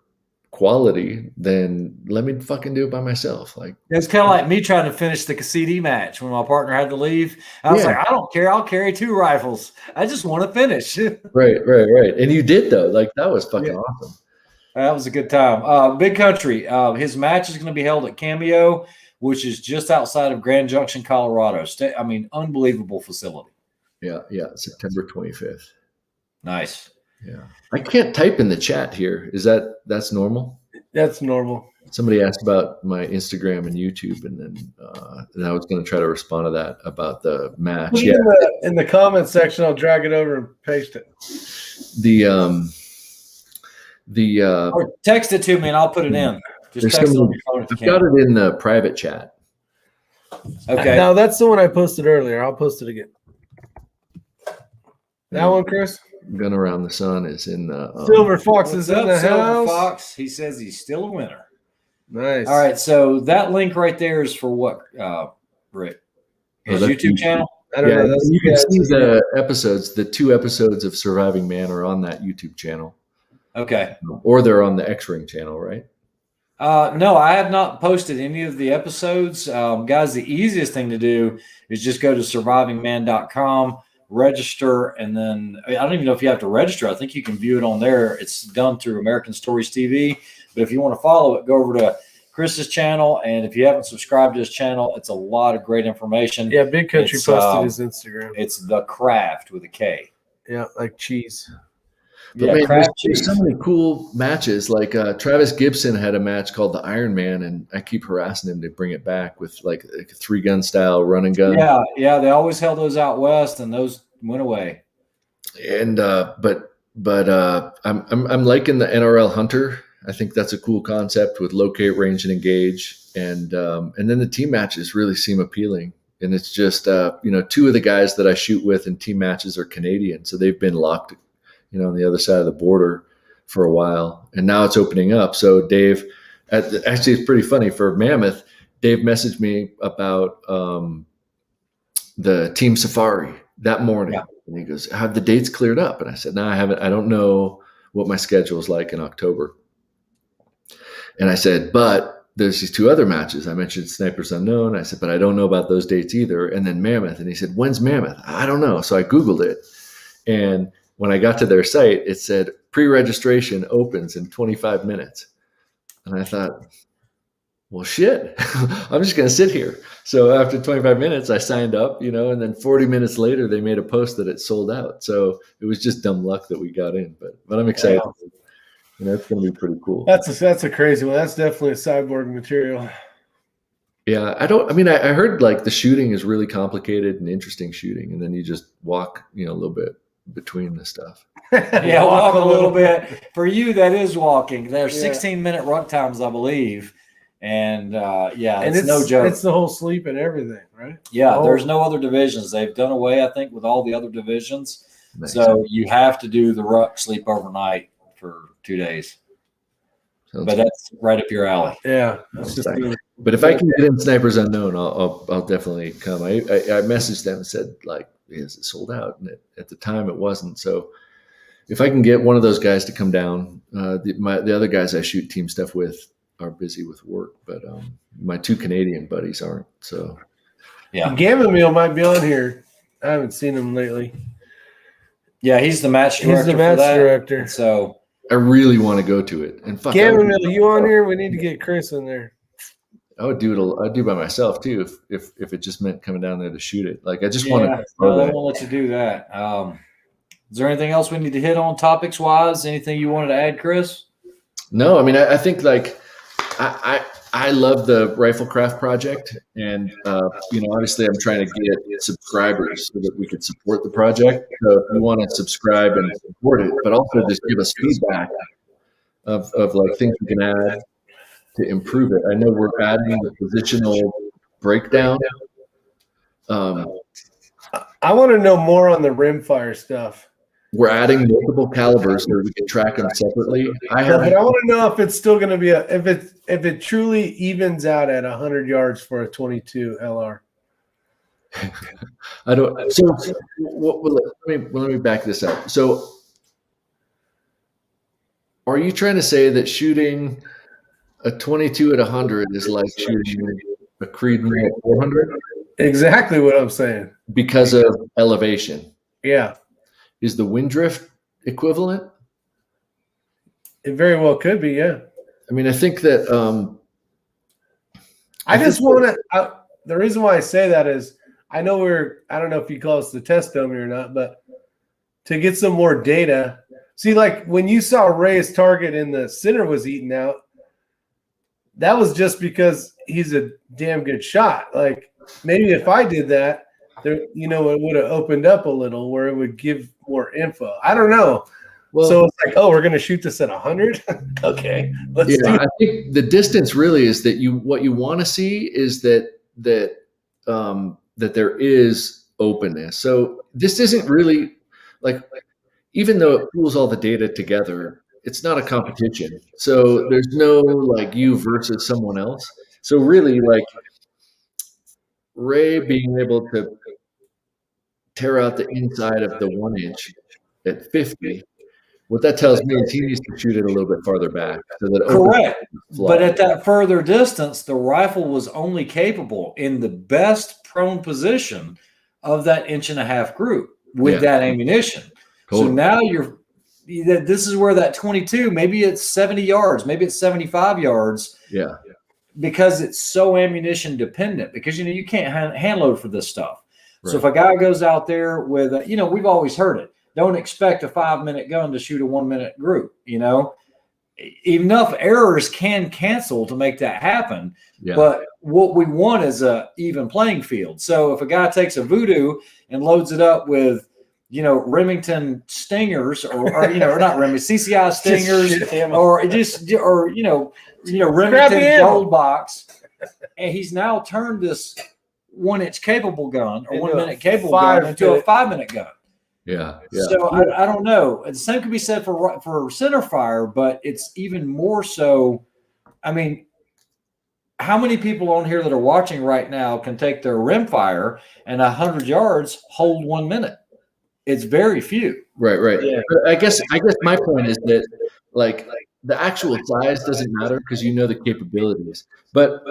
quality, then let me fucking do it by myself. Like, it's kind of like me trying to finish the CD match when my partner had to leave. I was like, I don't care. I'll carry 2 rifles. I just want to finish. Right. And you did though. Like that was fucking awesome. That was a good time. Big Country. His match is going to be held at Cameo, which is just outside of Grand Junction, Colorado. Unbelievable facility. Yeah. September 25th. Nice. Yeah. I can't type in the chat here. That's normal? That's normal. Somebody asked about my Instagram and YouTube, and then I was going to try to respond to that about the match. Yeah. In the comment section, I'll drag it over and paste it. Or text it to me and I'll put it in. Just text it on your phone if you can. I've got it in the private chat. Okay. Now that's the one I posted earlier. I'll post it again. That one, Chris? Gun Around the Sun is in the Silver Fox is in the Silver house. Fox. He says he's still a winner. Nice. All right, so that link right there is for what, Rick? His YouTube channel? I don't know. You can see the episodes. The 2 episodes of Surviving Man are on that YouTube channel. Okay. Or they're on the X-Ring channel, right? No, I have not posted any of the episodes. Guys, the easiest thing to do is just go to survivingman.com, register, and then I don't even know if you have to register. I think you can view it on there. It's done through American Stories TV. But if you want to follow it, go over to Chris's channel. And if you haven't subscribed to his channel, it's a lot of great information. Yeah, Big Country posted his Instagram. It's The Kraft with a K. Yeah, like cheese. But yeah, man, there's so many cool matches. Like Travis Gibson had a match called the Iron Man, and I keep harassing him to bring it back with like a 3-gun style run and gun. Yeah, they always held those out west, and those went away. And but I'm liking the NRL Hunter. I think that's a cool concept with locate, range, and engage. And then the team matches really seem appealing. And it's just 2 of the guys that I shoot with in team matches are Canadian, so they've been locked, on the other side of the border for a while, and now it's opening up. So Dave, actually, it's pretty funny for Mammoth. Dave messaged me about the team safari that morning, and he goes, "Have the dates cleared up?" And I said, "No, I haven't. I don't know what my schedule is like in October." And I said, "But there's these 2 other matches. I mentioned Snipers Unknown." I said, "But I don't know about those dates either." And then Mammoth, and he said, "When's Mammoth?" I don't know. So I Googled it, and when I got to their site, it said pre-registration opens in 25 minutes. And I thought, well, shit, I'm just going to sit here. So after 25 minutes, I signed up, and then 40 minutes later, they made a post that it sold out. So it was just dumb luck that we got in, but I'm excited. Wow. It's going to be pretty cool. That's a crazy one. That's definitely a cyborg material. Yeah. I heard like the shooting is really complicated and interesting shooting. And then you just walk, a little bit between the stuff. Yeah, walk a little bit. For you, that is walking. There's 16-minute run times, I believe. And it's no joke. It's the whole sleep and everything, right? Yeah, there's no other divisions. They've done away, I think, with all the other divisions. Nice. So you have to do the ruck sleep overnight for 2 days. But that's right up your alley. Yeah. But if I can get in Snipers Unknown, I'll definitely come. I messaged them and said, like, is it sold out? And at the time it wasn't. So if I can get one of those guys to come down, the other guys I shoot team stuff with are busy with work, but my 2 Canadian buddies aren't. So yeah, Gamma Meal might be on here. I haven't seen him lately. Yeah, he's the match director. He's the match director. So I really want to go to it. And fuck, Gamma Meal, you on here? We need to get Chris in there. I would do it. I'd do it by myself too, if it just meant coming down there to shoot it. Like I just want to. No, they won't let you do that. Is there anything else we need to hit on topics wise? Anything you wanted to add, Chris? No, I think like I love the Rifle Craft project, and obviously I'm trying to get subscribers so that we can support the project. So if you want to subscribe and support it, but also just give us feedback of like things we can add to improve it. I know we're adding the positional breakdown. I want to know more on the rimfire stuff. We're adding multiple calibers so we can track them separately. But I want to know if it's still going to be if it truly evens out at 100 yards for a 22 LR. I don't. So let me back this up. So are you trying to say that shooting a 22 at 100 is like shooting a Creedmoor at 400? Exactly what I'm saying. Because of elevation. Yeah. Is the wind drift equivalent? It very well could be, yeah. I mean, I think that I just want to. The reason why I say that is I know I don't know if you call us the test dummy or not, but to get some more data. See, like when you saw Ray's target in the center was eaten out, that was just because he's a damn good shot. Like maybe if I did that, there, it would have opened up a little where it would give more info. I don't know. Well, so it's like, oh, we're going to shoot this at 100. Okay, let's do it. I think the distance really is that what you want to see is that there is openness. So this isn't really like, even though it pulls all the data together, it's not a competition. So there's no like you versus someone else. So really, like Ray being able to tear out the inside of the 1 inch at 50. What that tells me is he needs to shoot it a little bit farther back. So that correct. But at that further distance, the rifle was only capable in the best prone position of that 1.5-inch group with that ammunition. Totally. So now this is where that 22, maybe it's 70 yards, maybe it's 75 yards. Yeah. Because it's so ammunition dependent, because, you can't hand load for this stuff. Right. So if a guy goes out there with, we've always heard it. Don't expect a 5-minute gun to shoot a 1-minute group, Enough errors can cancel to make that happen. Yeah. But what we want is a even playing field. So if a guy takes a Voodoo and loads it up with, Remington Stingers or not Remington, CCI Stingers Remington Gold Box, and he's now turned this 1-inch capable gun or 1-minute capable gun into a 5-minute gun. Yeah. So I don't know. The same could be said for center fire, but it's even more so. I mean, how many people on here that are watching right now can take their rim fire and 100 yards hold 1 minute? It's very few. Right. Yeah. But I guess my point is that like the actual size doesn't matter because the capabilities. But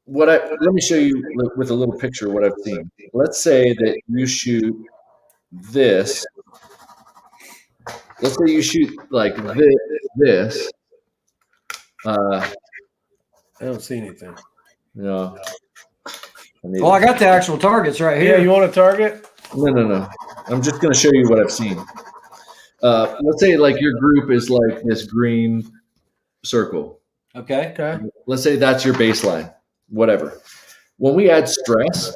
let me show you with a little picture what I've seen. Let's say that you shoot this. Let's say you shoot like this. I don't see anything. No. I got the actual targets right here. Yeah, you want a target? No. I'm just going to show you what I've seen. Let's say like your group is like this green circle. Okay. Let's say that's your baseline, whatever. When we add stress,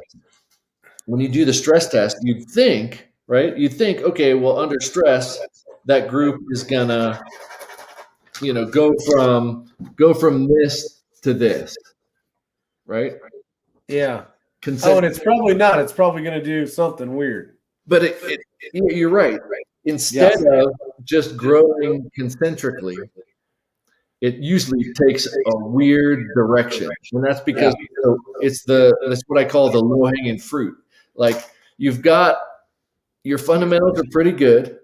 when you do the stress test, you'd think, okay, well, under stress, that group is gonna, go from this to this, right? Yeah. And it's probably not. It's probably going to do something weird. But you're right. Instead of just growing concentrically, it usually takes a weird direction, and that's because that's what I call the low-hanging fruit. Like you've got your fundamentals are pretty good,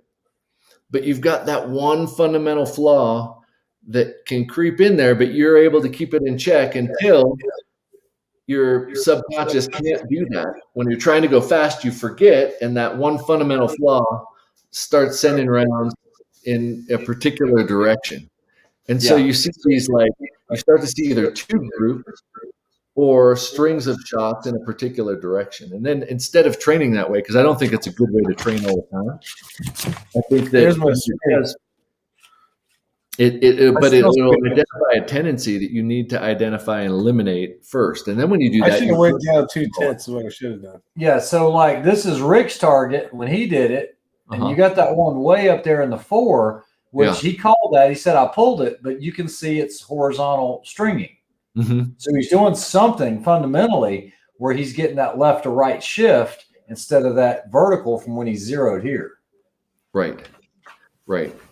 but you've got that one fundamental flaw that can creep in there, but you're able to keep it in check until your subconscious can't do that. When you're trying to go fast, you forget, and that one fundamental flaw starts sending rounds in a particular direction. And so you see these, like, you start to see either two groups or strings of shots in a particular direction. And then instead of training that way, because I don't think it's a good way to train all the time, I think that it'll identify a tendency that you need to identify and eliminate first. And then when you do that, I should have went down 2/10 is what I should have done. Yeah, so like this is Rick's target when he did it, and you got that one way up there in the 4, which he called that. He said, I pulled it, but you can see it's horizontal stringing. Mm-hmm. So he's doing something fundamentally where he's getting that left to right shift instead of that vertical from when he's zeroed here. Right.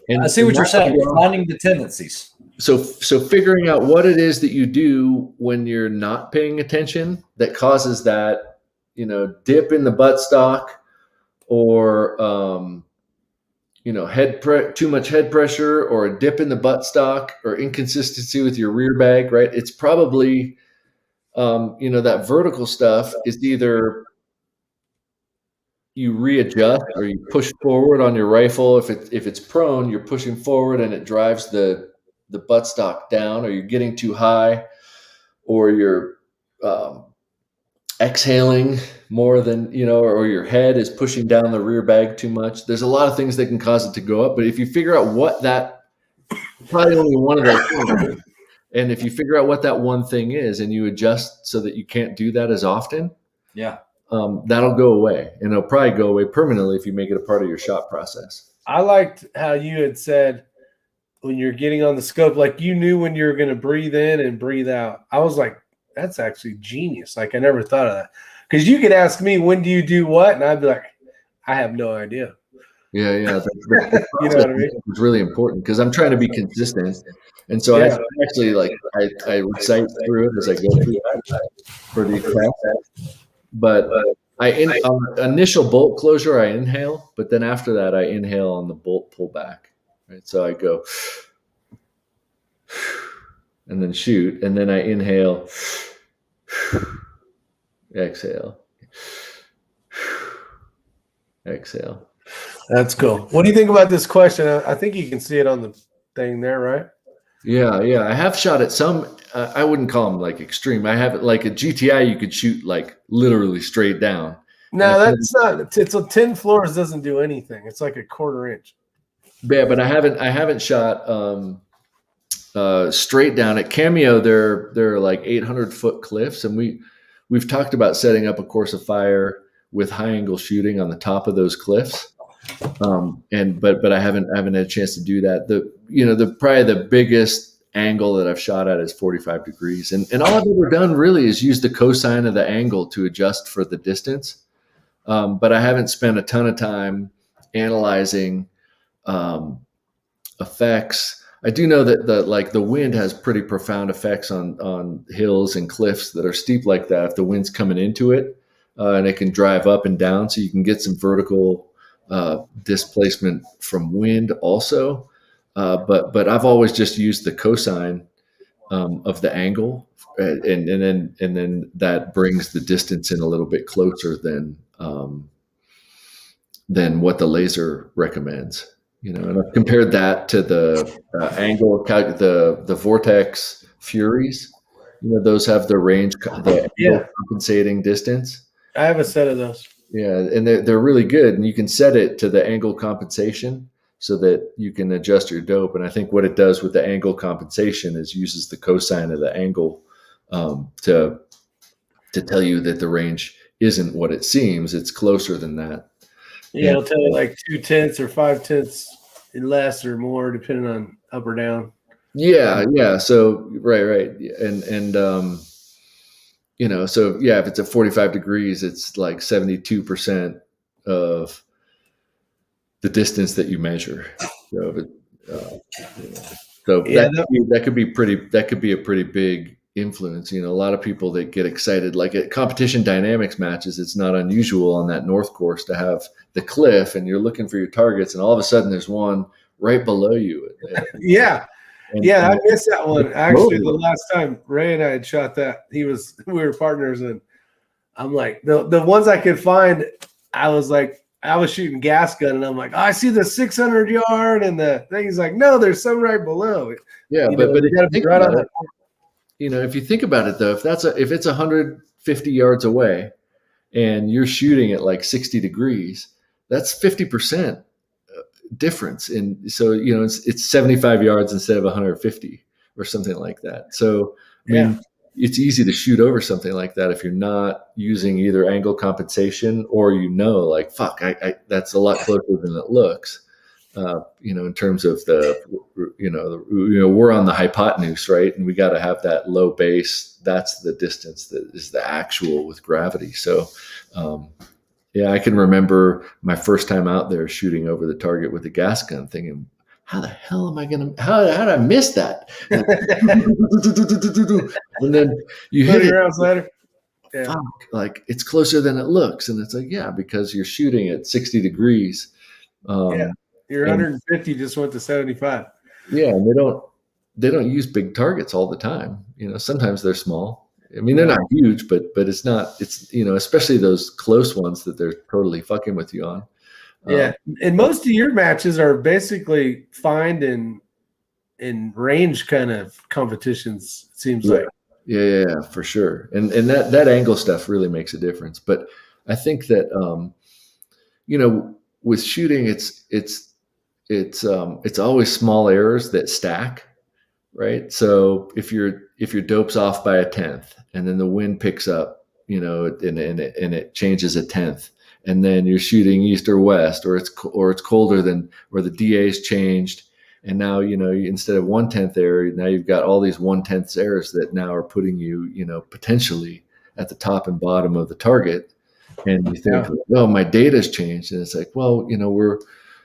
And I see what you're saying, finding the tendencies. So figuring out what it is that you do when you're not paying attention that causes that, dip in the buttstock or, too much head pressure or a dip in the buttstock or inconsistency with your rear bag, right? It's probably, that vertical stuff is either you readjust or you push forward on your rifle. If it's prone, you're pushing forward and it drives the buttstock down, or you're getting too high, or you're exhaling more than, or your head is pushing down the rear bag too much. There's a lot of things that can cause it to go up, but if you figure out probably only one of those things, and if you figure out what that one thing is and you adjust so that you can't do that as often, that'll go away, and it'll probably go away permanently if you make it a part of your shot process. I liked how you had said when you're getting on the scope, like you knew when you were going to breathe in and breathe out. I was like, that's actually genius. Like I never thought of that, because you could ask me, when do you do what? And I'd be like, I have no idea. Yeah. You know what I mean? It's really important because I'm trying to be consistent. And so I actually I recite through it as I go through that for these tests. But on initial bolt closure, I inhale, but then after that, I inhale on the bolt pullback. Right? So I go and then shoot, and then I inhale, exhale, exhale. That's cool. What do you think about this question? I think you can see it on the thing there, right? Yeah. I have shot at some. I wouldn't call them like extreme. I have it like a GTI. You could shoot like literally straight down. No, that's not. It's a 10 floors doesn't do anything. It's like a quarter inch. Yeah, but I haven't shot straight down at Cameo. They're like 800-foot cliffs, and we've talked about setting up a course of fire with high angle shooting on the top of those cliffs. But I haven't had a chance to do that. Probably the biggest angle that I've shot at is 45 degrees. And all I've ever done really is use the cosine of the angle to adjust for the distance. But I haven't spent a ton of time analyzing effects. I do know that the wind has pretty profound effects on hills and cliffs that are steep like that. If the wind's coming into it, and it can drive up and down, so you can get some vertical displacement from wind also. But I've always just used the cosine of the angle, and then that brings the distance in a little bit closer than what the laser recommends. And I've compared that to the angle, the Vortex Furies. Those have the range, the angle compensating distance. I have a set of those. Yeah, and they're really good, and you can set it to the angle compensation so that you can adjust your dope. And I think what it does with the angle compensation is uses the cosine of the angle to tell you that the range isn't what it seems; it's closer than that. Yeah, it'll tell you like 2/10 or 5/10 less or more, depending on up or down. Yeah. So right, and so if it's at 45 degrees, it's like 72% of the distance that you measure. That could be a pretty big influence. A lot of people that get excited, like at competition dynamics matches, it's not unusual on that north course to have the cliff and you're looking for your targets, and all of a sudden there's one right below you. I missed that one. Actually, the last time Ray and I had shot that, we were partners, and I'm like, the ones I could find, I was shooting gas gun, and I'm like, I see the 600 yard and the thing. He's like, no, there's some right below. Yeah, but you got to be right on that. If you think about it though, if it's 150 yards away and you're shooting at like 60 degrees, that's 50% difference. And so, it's 75 yards instead of 150 or something like that. So, I mean, it's easy to shoot over something like that if you're not using either angle compensation or, like, fuck, that's a lot closer than it looks. In terms of we're on the hypotenuse, right? And we got to have that low base. That's the distance that is the actual with gravity. So, I can remember my first time out there shooting over the target with a gas gun, thinking, how the hell am I how did I miss that? And then you hit it. Rounds later. Yeah. Fuck, like it's closer than it looks. And it's like, because you're shooting at 60 degrees. Your 150 just went to 75. Yeah, and they don't use big targets all the time. Sometimes they're small. I mean, they're not huge, but it's not. It's especially those close ones that they're totally fucking with you on. Yeah, and most of your matches are basically find in range kind of competitions. It seems like. Yeah, for sure. And that angle stuff really makes a difference. But I think that with shooting, it's always small errors that stack, right? So if your dope's off by 1/10, and then the wind picks up, and it changes 1/10, and then you're shooting east or west, or it's colder than, or the DA's changed, and now instead of 1/10 error, now you've got all these 1/10 errors that now are putting you potentially at the top and bottom of the target, and you think, oh, my data's changed, and it's like, well,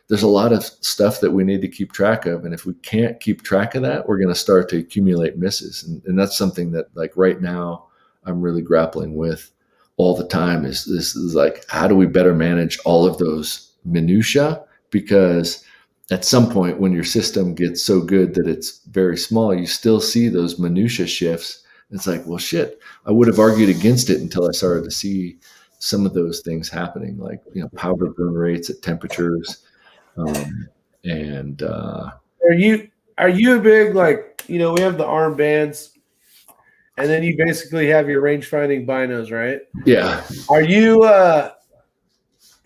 there's a lot of stuff that we need to keep track of, and if we can't keep track of that, we're going to start to accumulate misses, and that's something that, like, right now I'm really grappling with all the time. Is like, how do we better manage all of those minutia? Because at some point, when your system gets so good that it's very small, you still see those minutia shifts. It's like, well, shit, I would have argued against it until I started to see some of those things happening, like powder burn rates at temperatures. Are you a big, like, we have the armbands, and then you basically have your range finding binos, right? Yeah. Are you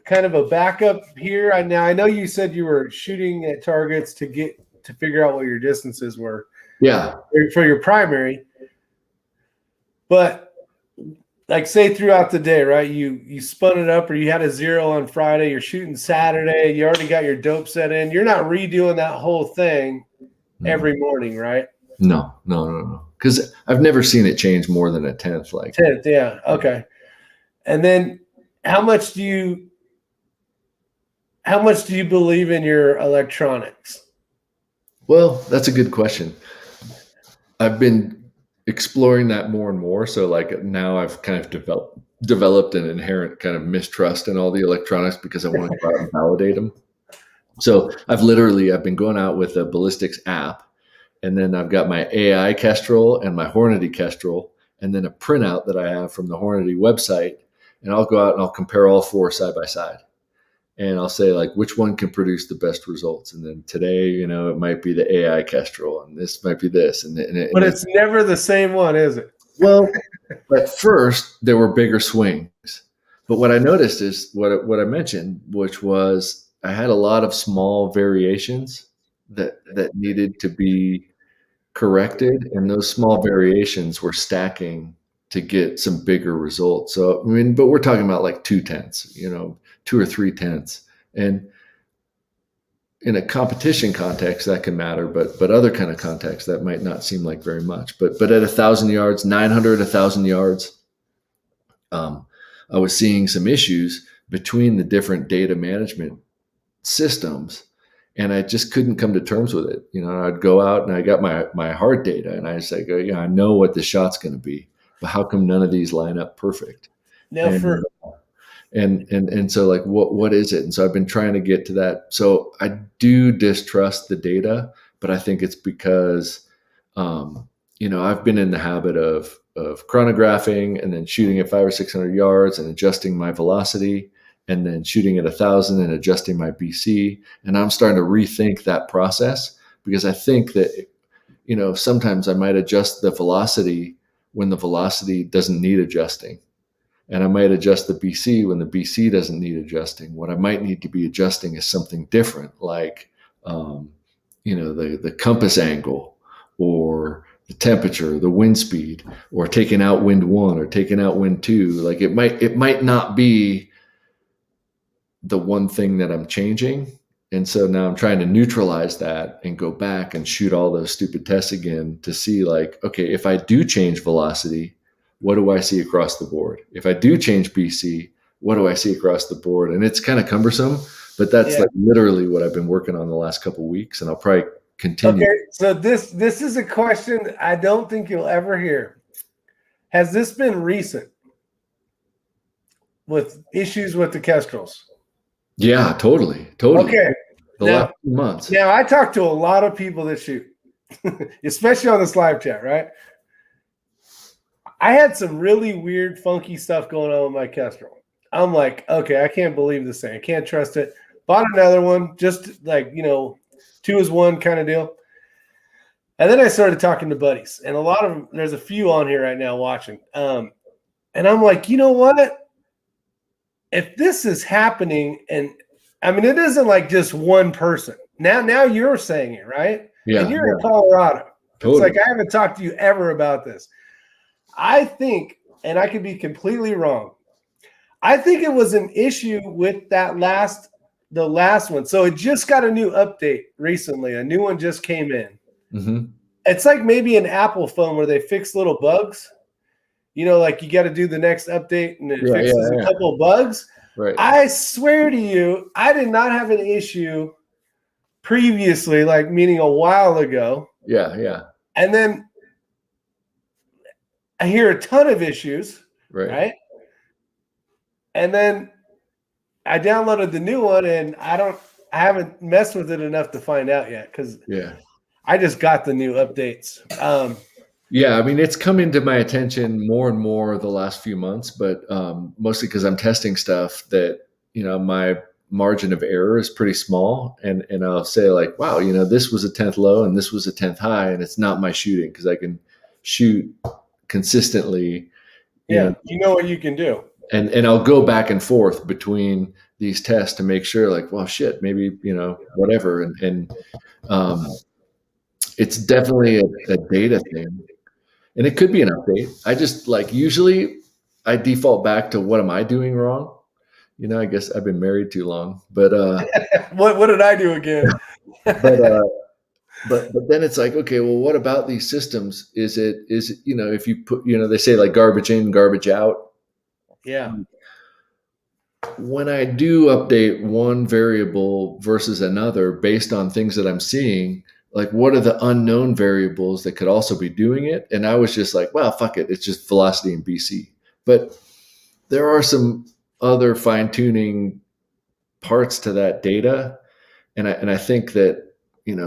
kind of a backup here? Now, I know you said you were shooting at targets to figure out what your distances were. Yeah. For your primary, but like, say throughout the day, right? You spun it up, or you had a 0 on Friday, you're shooting Saturday, you already got your dope set in. You're not redoing that whole thing every morning, right? No. Because I've never seen it change more than 1/10. Like 10th, yeah. Okay. And then how much do you believe in your electronics? Well, that's a good question. I've been exploring that more and more. So, like, now I've kind of developed an inherent kind of mistrust in all the electronics because I want to go out and validate them. So I've been going out with a ballistics app, and then I've got my AI Kestrel and my Hornady Kestrel, and then a printout that I have from the Hornady website. And I'll go out and I'll compare all 4 side by side. And I'll say, like, which one can produce the best results. And then today, it might be the AI Kestrel, and this might be this. But it's never the same one, is it? Well, at first there were bigger swings. But what I noticed is what I mentioned, which was I had a lot of small variations that needed to be corrected. And those small variations were stacking to get some bigger results. So, I mean, but we're talking about like 2/10, 2 or 3/10. And in a competition context, that can matter, but other kind of context, that might not seem like very much. But at 1,000 yards, 900, 1,000 yards, I was seeing some issues between the different data management systems, and I just couldn't come to terms with it. I'd go out and I got my hard data, and I say, I know what the shot's going to be, but how come none of these line up perfect? Now, and so, like, what is it? And so I've been trying to get to that. So I do distrust the data, but I think it's because, I've been in the habit of chronographing and then shooting at 500 or 600 yards and adjusting my velocity, and then shooting at 1,000 and adjusting my BC. And I'm starting to rethink that process, because I think that, sometimes I might adjust the velocity when the velocity doesn't need adjusting. And I might adjust the BC when the BC doesn't need adjusting. What I might need to be adjusting is something different, like, the compass angle, or the temperature, the wind speed, or taking out wind 1 or taking out wind 2. Like, it might not be the one thing that I'm changing. And so now I'm trying to neutralize that and go back and shoot all those stupid tests again to see, like, okay, if I do change velocity, what do I see across the board? If I do change BC, what do I see across the board? And it's kind of cumbersome, but that's like literally what I've been working on the last couple of weeks, and I'll probably continue. Okay, so this is a question I don't think you'll ever hear. Has this been recent with issues with the Kestrels? Yeah, totally. Okay, the last few months. Now, I talk to a lot of people that shoot, especially on this live chat, right? I had some really weird, funky stuff going on with my Kestrel. I'm like, okay, I can't believe this thing. I can't trust it. Bought another one, just like, 2-as-1 kind of deal. And then I started talking to buddies, and there's a few on here right now watching. And I'm like, you know what? If this is happening, and I mean, it isn't like just one person. Now you're saying it, right? Yeah. And you're in Colorado. Totally. It's like, I haven't talked to you ever about this. I think, and I could be completely wrong, I think it was an issue with the last one. So it just got a new update recently. A new one just came in. Mm-hmm. It's like maybe an Apple phone where they fix little bugs. Like you got to do the next update and it fixes a couple of bugs. Right. I swear to you, I did not have an issue previously, like meaning a while ago. Yeah, yeah. And then I hear a ton of issues, right? And then I downloaded the new one, and I haven't messed with it enough to find out yet because I just got the new updates. Yeah, I mean, it's come into my attention more and more the last few months, but mostly because I'm testing stuff that, my margin of error is pretty small. And I'll say like, wow, this was a 10th low and this was a 10th high, and it's not my shooting because I can shoot consistently. You know what you can do. And I'll go back and forth between these tests to make sure like, well, shit, maybe, whatever. And it's definitely a data thing. And it could be an update. I just usually I default back to what am I doing wrong? I guess I've been married too long, but what did I do again? but then it's like, okay, well, what about these systems? Is it if you put, they say like garbage in, garbage out. Yeah. When I do update one variable versus another based on things that I'm seeing, like what are the unknown variables that could also be doing it? And I was just like, well, fuck it. It's just velocity and BC. But there are some other fine tuning parts to that data. And I think that,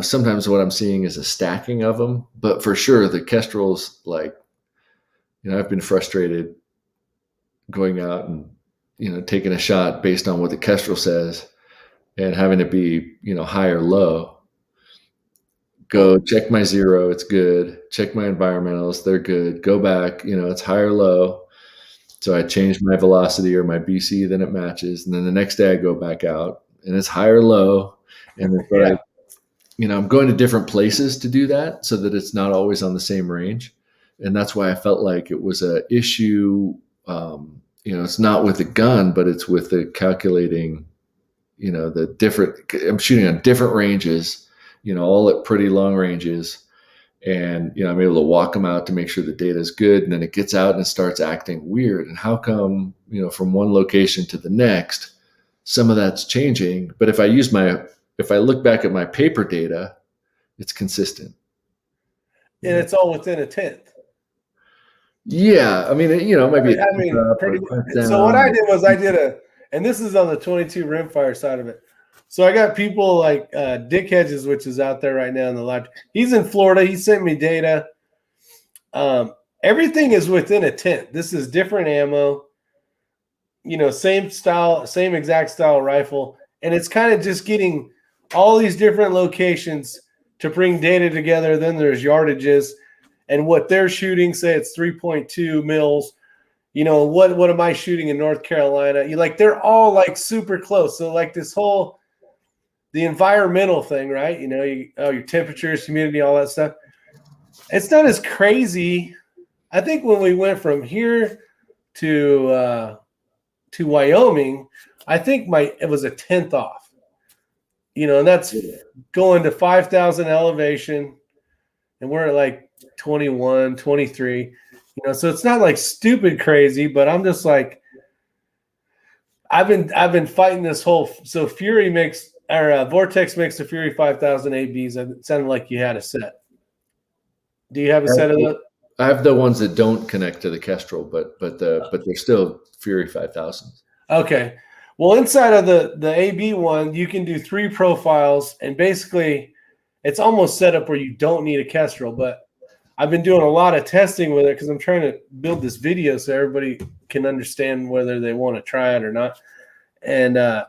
sometimes what I'm seeing is a stacking of them, but for sure the Kestrel's like, I've been frustrated going out and, taking a shot based on what the Kestrel says and having it be, high or low. Go check my zero, it's good. Check my environmentals, they're good. Go back, it's high or low. So I change my velocity or my BC, then it matches. And then the next day I go back out and it's high or low. And it's like, I'm going to different places to do that so that it's not always on the same range. And that's why I felt like it was an issue. It's not with the gun, but it's with the calculating, the different, I'm shooting on different ranges, all at pretty long ranges. And, I'm able to walk them out to make sure the data is good. And then it gets out and it starts acting weird. And how come, from one location to the next, some of that's changing. But if I look back at my paper data, it's consistent. And it's all within a 10th. Yeah, I mean, it might be. So what I did was and this is on the 22 rimfire side of it. So I got people like Dick Hedges, which is out there right now in the live. He's in Florida. He sent me data. Everything is within a 10th. This is different ammo. Same style, same exact style rifle, and it's kind of just getting all these different locations to bring data together. Then there's yardages. And what they're shooting, say it's 3.2 mils, what am I shooting in North Carolina? They're all like super close. So like this whole, the environmental thing, right? Your temperatures, humidity, all that stuff. It's not as crazy. I think when we went from here to Wyoming, I think it was a 10th off, and that's going to 5,000 elevation. And we're at like 21, 23, so it's not like stupid crazy, but I'm just like, I've been fighting this whole, so Fury makes, or Vortex makes the Fury 5000 ABs. It sounded like you had a set. Do you have a set of those? I have the ones that don't connect to the Kestrel, but they're still Fury 5000s. Okay. Well, inside of the AB one, you can do 3 profiles, and basically it's almost set up where you don't need a Kestrel, but I've been doing a lot of testing with it because I'm trying to build this video so everybody can understand whether they want to try it or not. And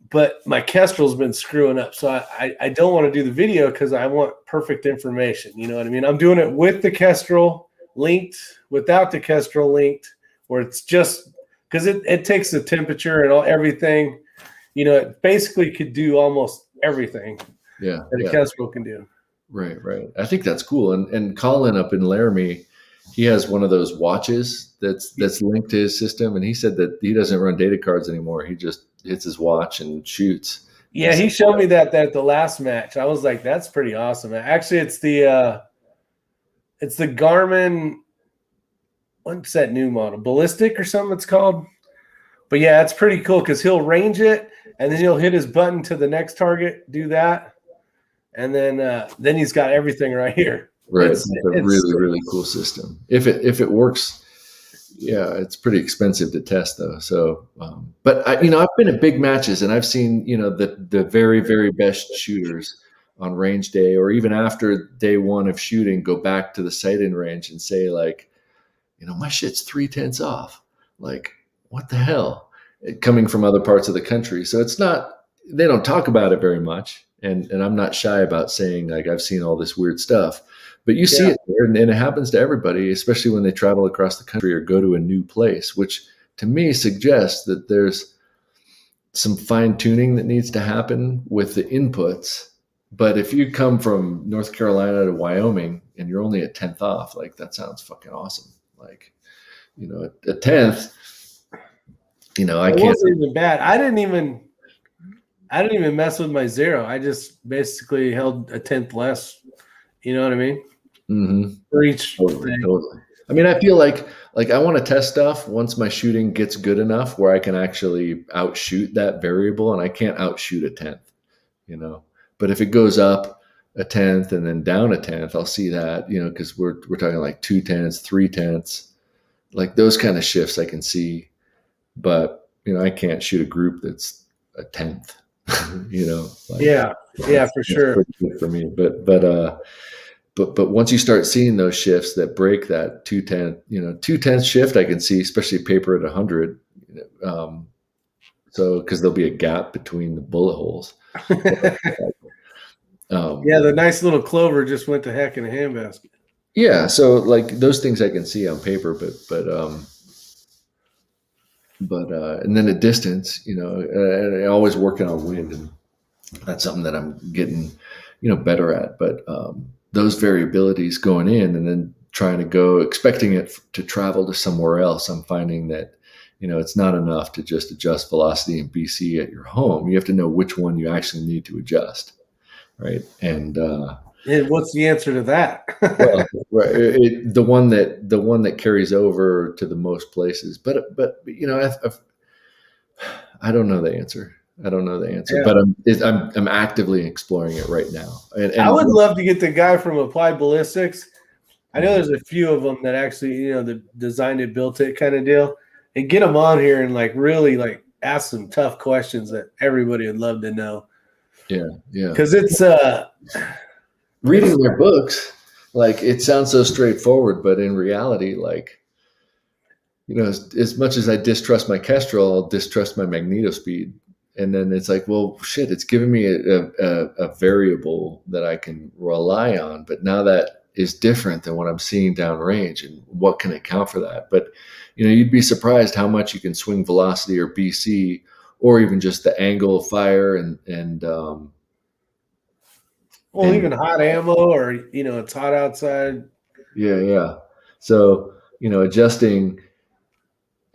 but my Kestrel's been screwing up, so I don't want to do the video because I want perfect information. You know what I mean? I'm doing it with the Kestrel linked, without the Kestrel linked, where it's just because it takes the temperature and everything. You know, it basically could do almost everything that a Kestrel can do. Right. I think that's cool. And Colin up in Laramie, he has one of those watches that's linked to his system, and he said that he doesn't run data cards anymore. He just hits his watch and shoots. Yeah, he showed me that at the last match. I was like, that's pretty awesome. Actually, it's the Garmin. What's that new model? Ballistic or something it's called. But yeah, it's pretty cool because he'll range it and then he'll hit his button to the next target, do that, and then he's got everything right here. Right, it's a really cool system. If it works. Yeah, it's pretty expensive to test though. So, but I've been at big matches and I've seen, the very, very best shooters on range day or even after day one of shooting, go back to the sight-in range and say like, my shit's 3/10 off. Like, what the hell? Coming from other parts of the country. So they don't talk about it very much. And I'm not shy about saying like, I've seen all this weird stuff. But you see it there, and it happens to everybody, especially when they travel across the country or go to a new place, which to me suggests that there's some fine tuning that needs to happen with the inputs. But if you come from North Carolina to Wyoming and you're only a 10th off, like that sounds fucking awesome. Like, a 10th, I can't. It wasn't even bad. I didn't even mess with my 0. I just basically held a 10th less. You know what I mean? Mm-hmm. For each totally. I mean, I feel like I want to test stuff once my shooting gets good enough where I can actually outshoot that variable, and I can't outshoot a 10th, But if it goes up a 10th and then down a 10th, I'll see that, because we're talking like 2/10, 3/10, like those kind of shifts I can see. But I can't shoot a group that's a 10th. For sure. Pretty good for me, but once you start seeing those shifts that break that 2/10 shift, I can see, especially paper at 100. So because there'll be a gap between the bullet holes. The nice little clover just went to heck in a handbasket. Yeah, so like those things I can see on paper, but and then at distance, I always working on wind, and that's something that I'm getting, better at. But those variabilities going in and then trying to go, expecting it to travel to somewhere else, I'm finding that, it's not enough to just adjust velocity and BC at your home. You have to know which one you actually need to adjust, right? And what's the answer to that? Well, the one that carries over to the most places, but I don't know the answer. But I'm actively exploring it right now. And I would love to get the guy from Applied Ballistics. I know there's a few of them that actually, that designed it, built it kind of deal, and get them on here and like really like ask some tough questions that everybody would love to know. Yeah. Because it's reading their books, like it sounds so straightforward, but in reality, like, as much as I distrust my Kestrel, I'll distrust my magnetospeed. And then it's like, well, shit, it's giving me a variable that I can rely on. But now that is different than what I'm seeing downrange, and what can account for that? But, you'd be surprised how much you can swing velocity or BC, or even just the angle of fire and even hot ammo, or, it's hot outside. Yeah. So, adjusting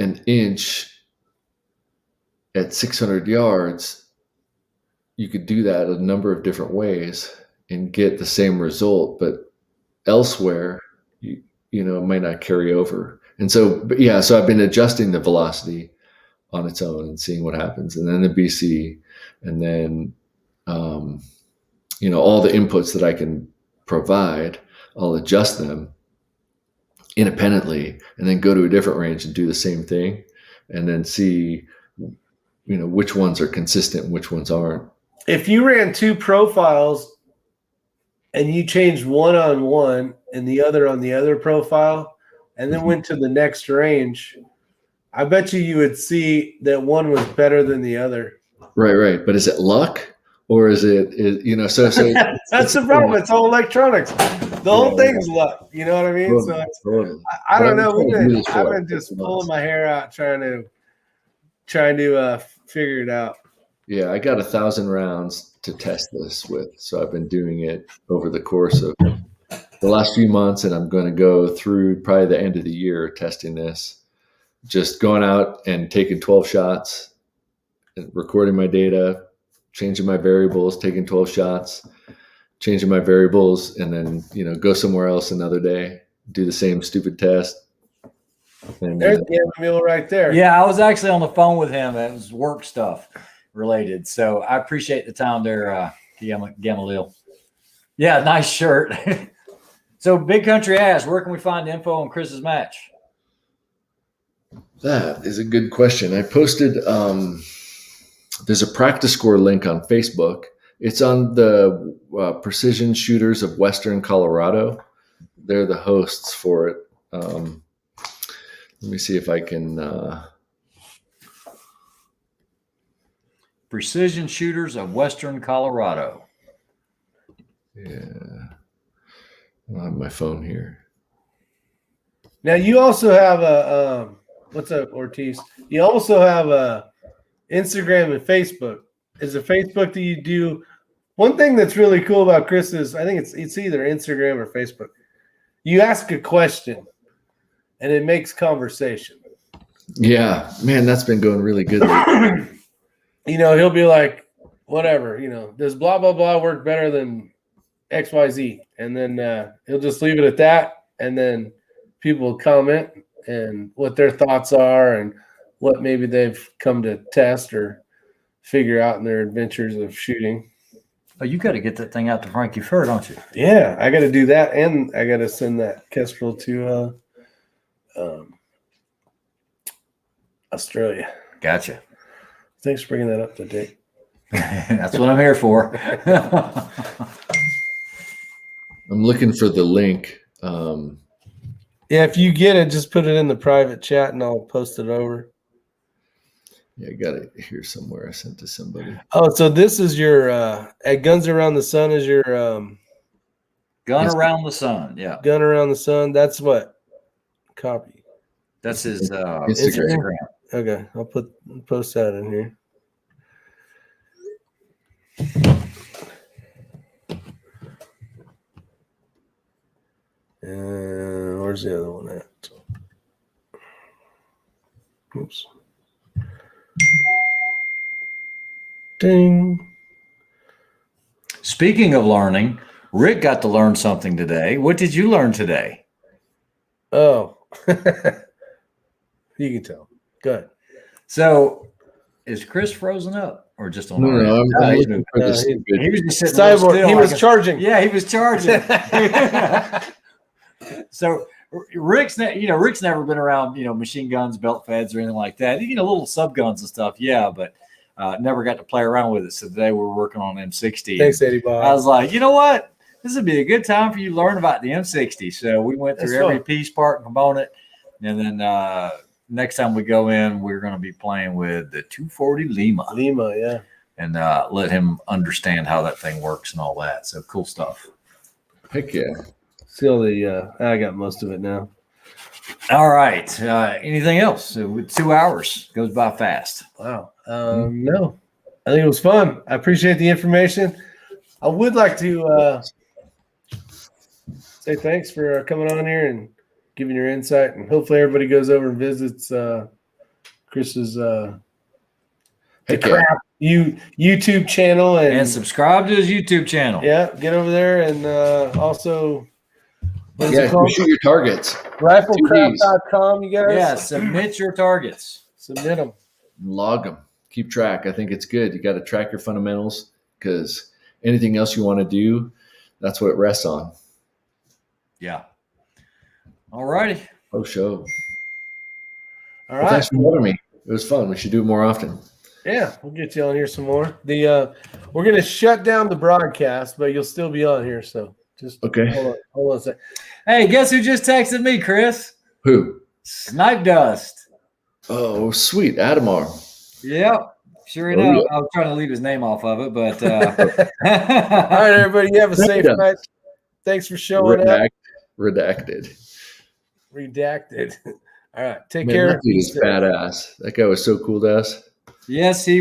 an inch at 600 yards, you could do that a number of different ways and get the same result, but elsewhere, it might not carry over. And so, so I've been adjusting the velocity on its own and seeing what happens, and then the BC, and then, all the inputs that I can provide, I'll adjust them independently and then go to a different range and do the same thing, and then see which ones are consistent and which ones aren't. If you ran 2 profiles and you changed one on one and the other on the other profile, and then went to the next range, I bet you would see that one was better than the other. Right. But is it luck or is it so that's the problem. It's all electronics. The whole thing's luck. You know what I mean? Totally, So totally. I don't know. I've been just pulling my hair out trying to figure it out. Yeah, I got 1,000 rounds to test this with, so I've been doing it over the course of the last few months, and I'm going to go through probably the end of the year testing this. Just going out and taking 12 shots, and recording my data, changing my variables, taking 12 shots, changing my variables, and then go somewhere else another day, do the same stupid test. And, there's the mule right there. Yeah, I was actually on the phone with him. It was work stuff related. So I appreciate the time there, Gamaliel. Yeah, nice shirt. So Big Country asks, where can we find info on Chris's match? That is a good question. I posted, there's a practice score link on Facebook. It's on the Precision Shooters of Western Colorado. They're the hosts for it. Let me see if I can. Precision Shooters of Western Colorado. Yeah. I don't have my phone here. Now you also have a what's up, Ortiz? You also have a Instagram and Facebook. Is it Facebook that you do? One thing that's really cool about Chris is I think it's either Instagram or Facebook. You ask a question, and it makes conversation. Yeah, man, that's been going really good. He'll be like, whatever, does blah, blah, blah work better than XYZ? And then he'll just leave it at that. And then people will comment and what their thoughts are and what maybe they've come to test or figure out in their adventures of shooting. Oh, you got to get that thing out to Frankie Fur, don't you? Yeah, I got to do that. And I got to send that Kestrel to Australia. Gotcha. Thanks for bringing that up to date. That's what I'm here for. I'm looking for the link. Yeah, if you get it, just put it in the private chat and I'll post it over. Yeah, I got it here somewhere. I sent to somebody. Oh, so this is your at Guns Around the Sun is your Gun Around the Sun. Yeah. Gun Around the Sun. That's what copy. That's his Instagram. Okay, I'll post that in here. And where's the other one at? Oops. Ding. Speaking of learning, Rick got to learn something today. What did you learn today? Oh, you can tell. Go ahead. So, is Chris frozen up or just on? No, I'm looking for this. He was just sitting real Cyborg, still he was charging. Yeah, he was charging. So Rick's never been around, machine guns, belt feds, or anything like that. Little sub guns and stuff. Yeah, but never got to play around with it. So today we're working on M60. Thanks, Eddie Bob. I was like, you know what? This would be a good time for you to learn about the M60. So we went through every piece, part, and component. And then next time we go in, we're going to be playing with the 240 Lima. Lima, yeah. And let him understand how that thing works and all that. So cool stuff. Heck yeah. Still I got most of it now. All right. Anything else? 2 hours goes by fast. Wow. No, I think it was fun. I appreciate the information. I would like to say thanks for coming on here and giving your insight, and hopefully everybody goes over and visits Chris's Kraft YouTube channel and subscribe to his YouTube channel. Yeah, get over there and also shoot your targets. Riflecraft.com, you guys. Yeah, submit your targets. Submit them. Log them. Keep track. I think it's good. You got to track your fundamentals because anything else you want to do, that's what it rests on. Yeah. All righty. Oh, show. All right. Thanks for having me. It was fun. We should do it more often. Yeah, we'll get you on here some more. We're gonna shut down the broadcast, but you'll still be on here. So just Okay. hold on a sec. Hey, guess who just texted me, Chris? Who? Snipe Dust. Oh, sweet. Adamar. Yep. Sure Oh, enough. yeah. I was trying to leave his name off of it, but All right, everybody, you have a safe Yeah. night. Thanks for showing up. Redacted. Redacted. All right, take Man, care. that dude is badass. That guy was so cool to us. yes, he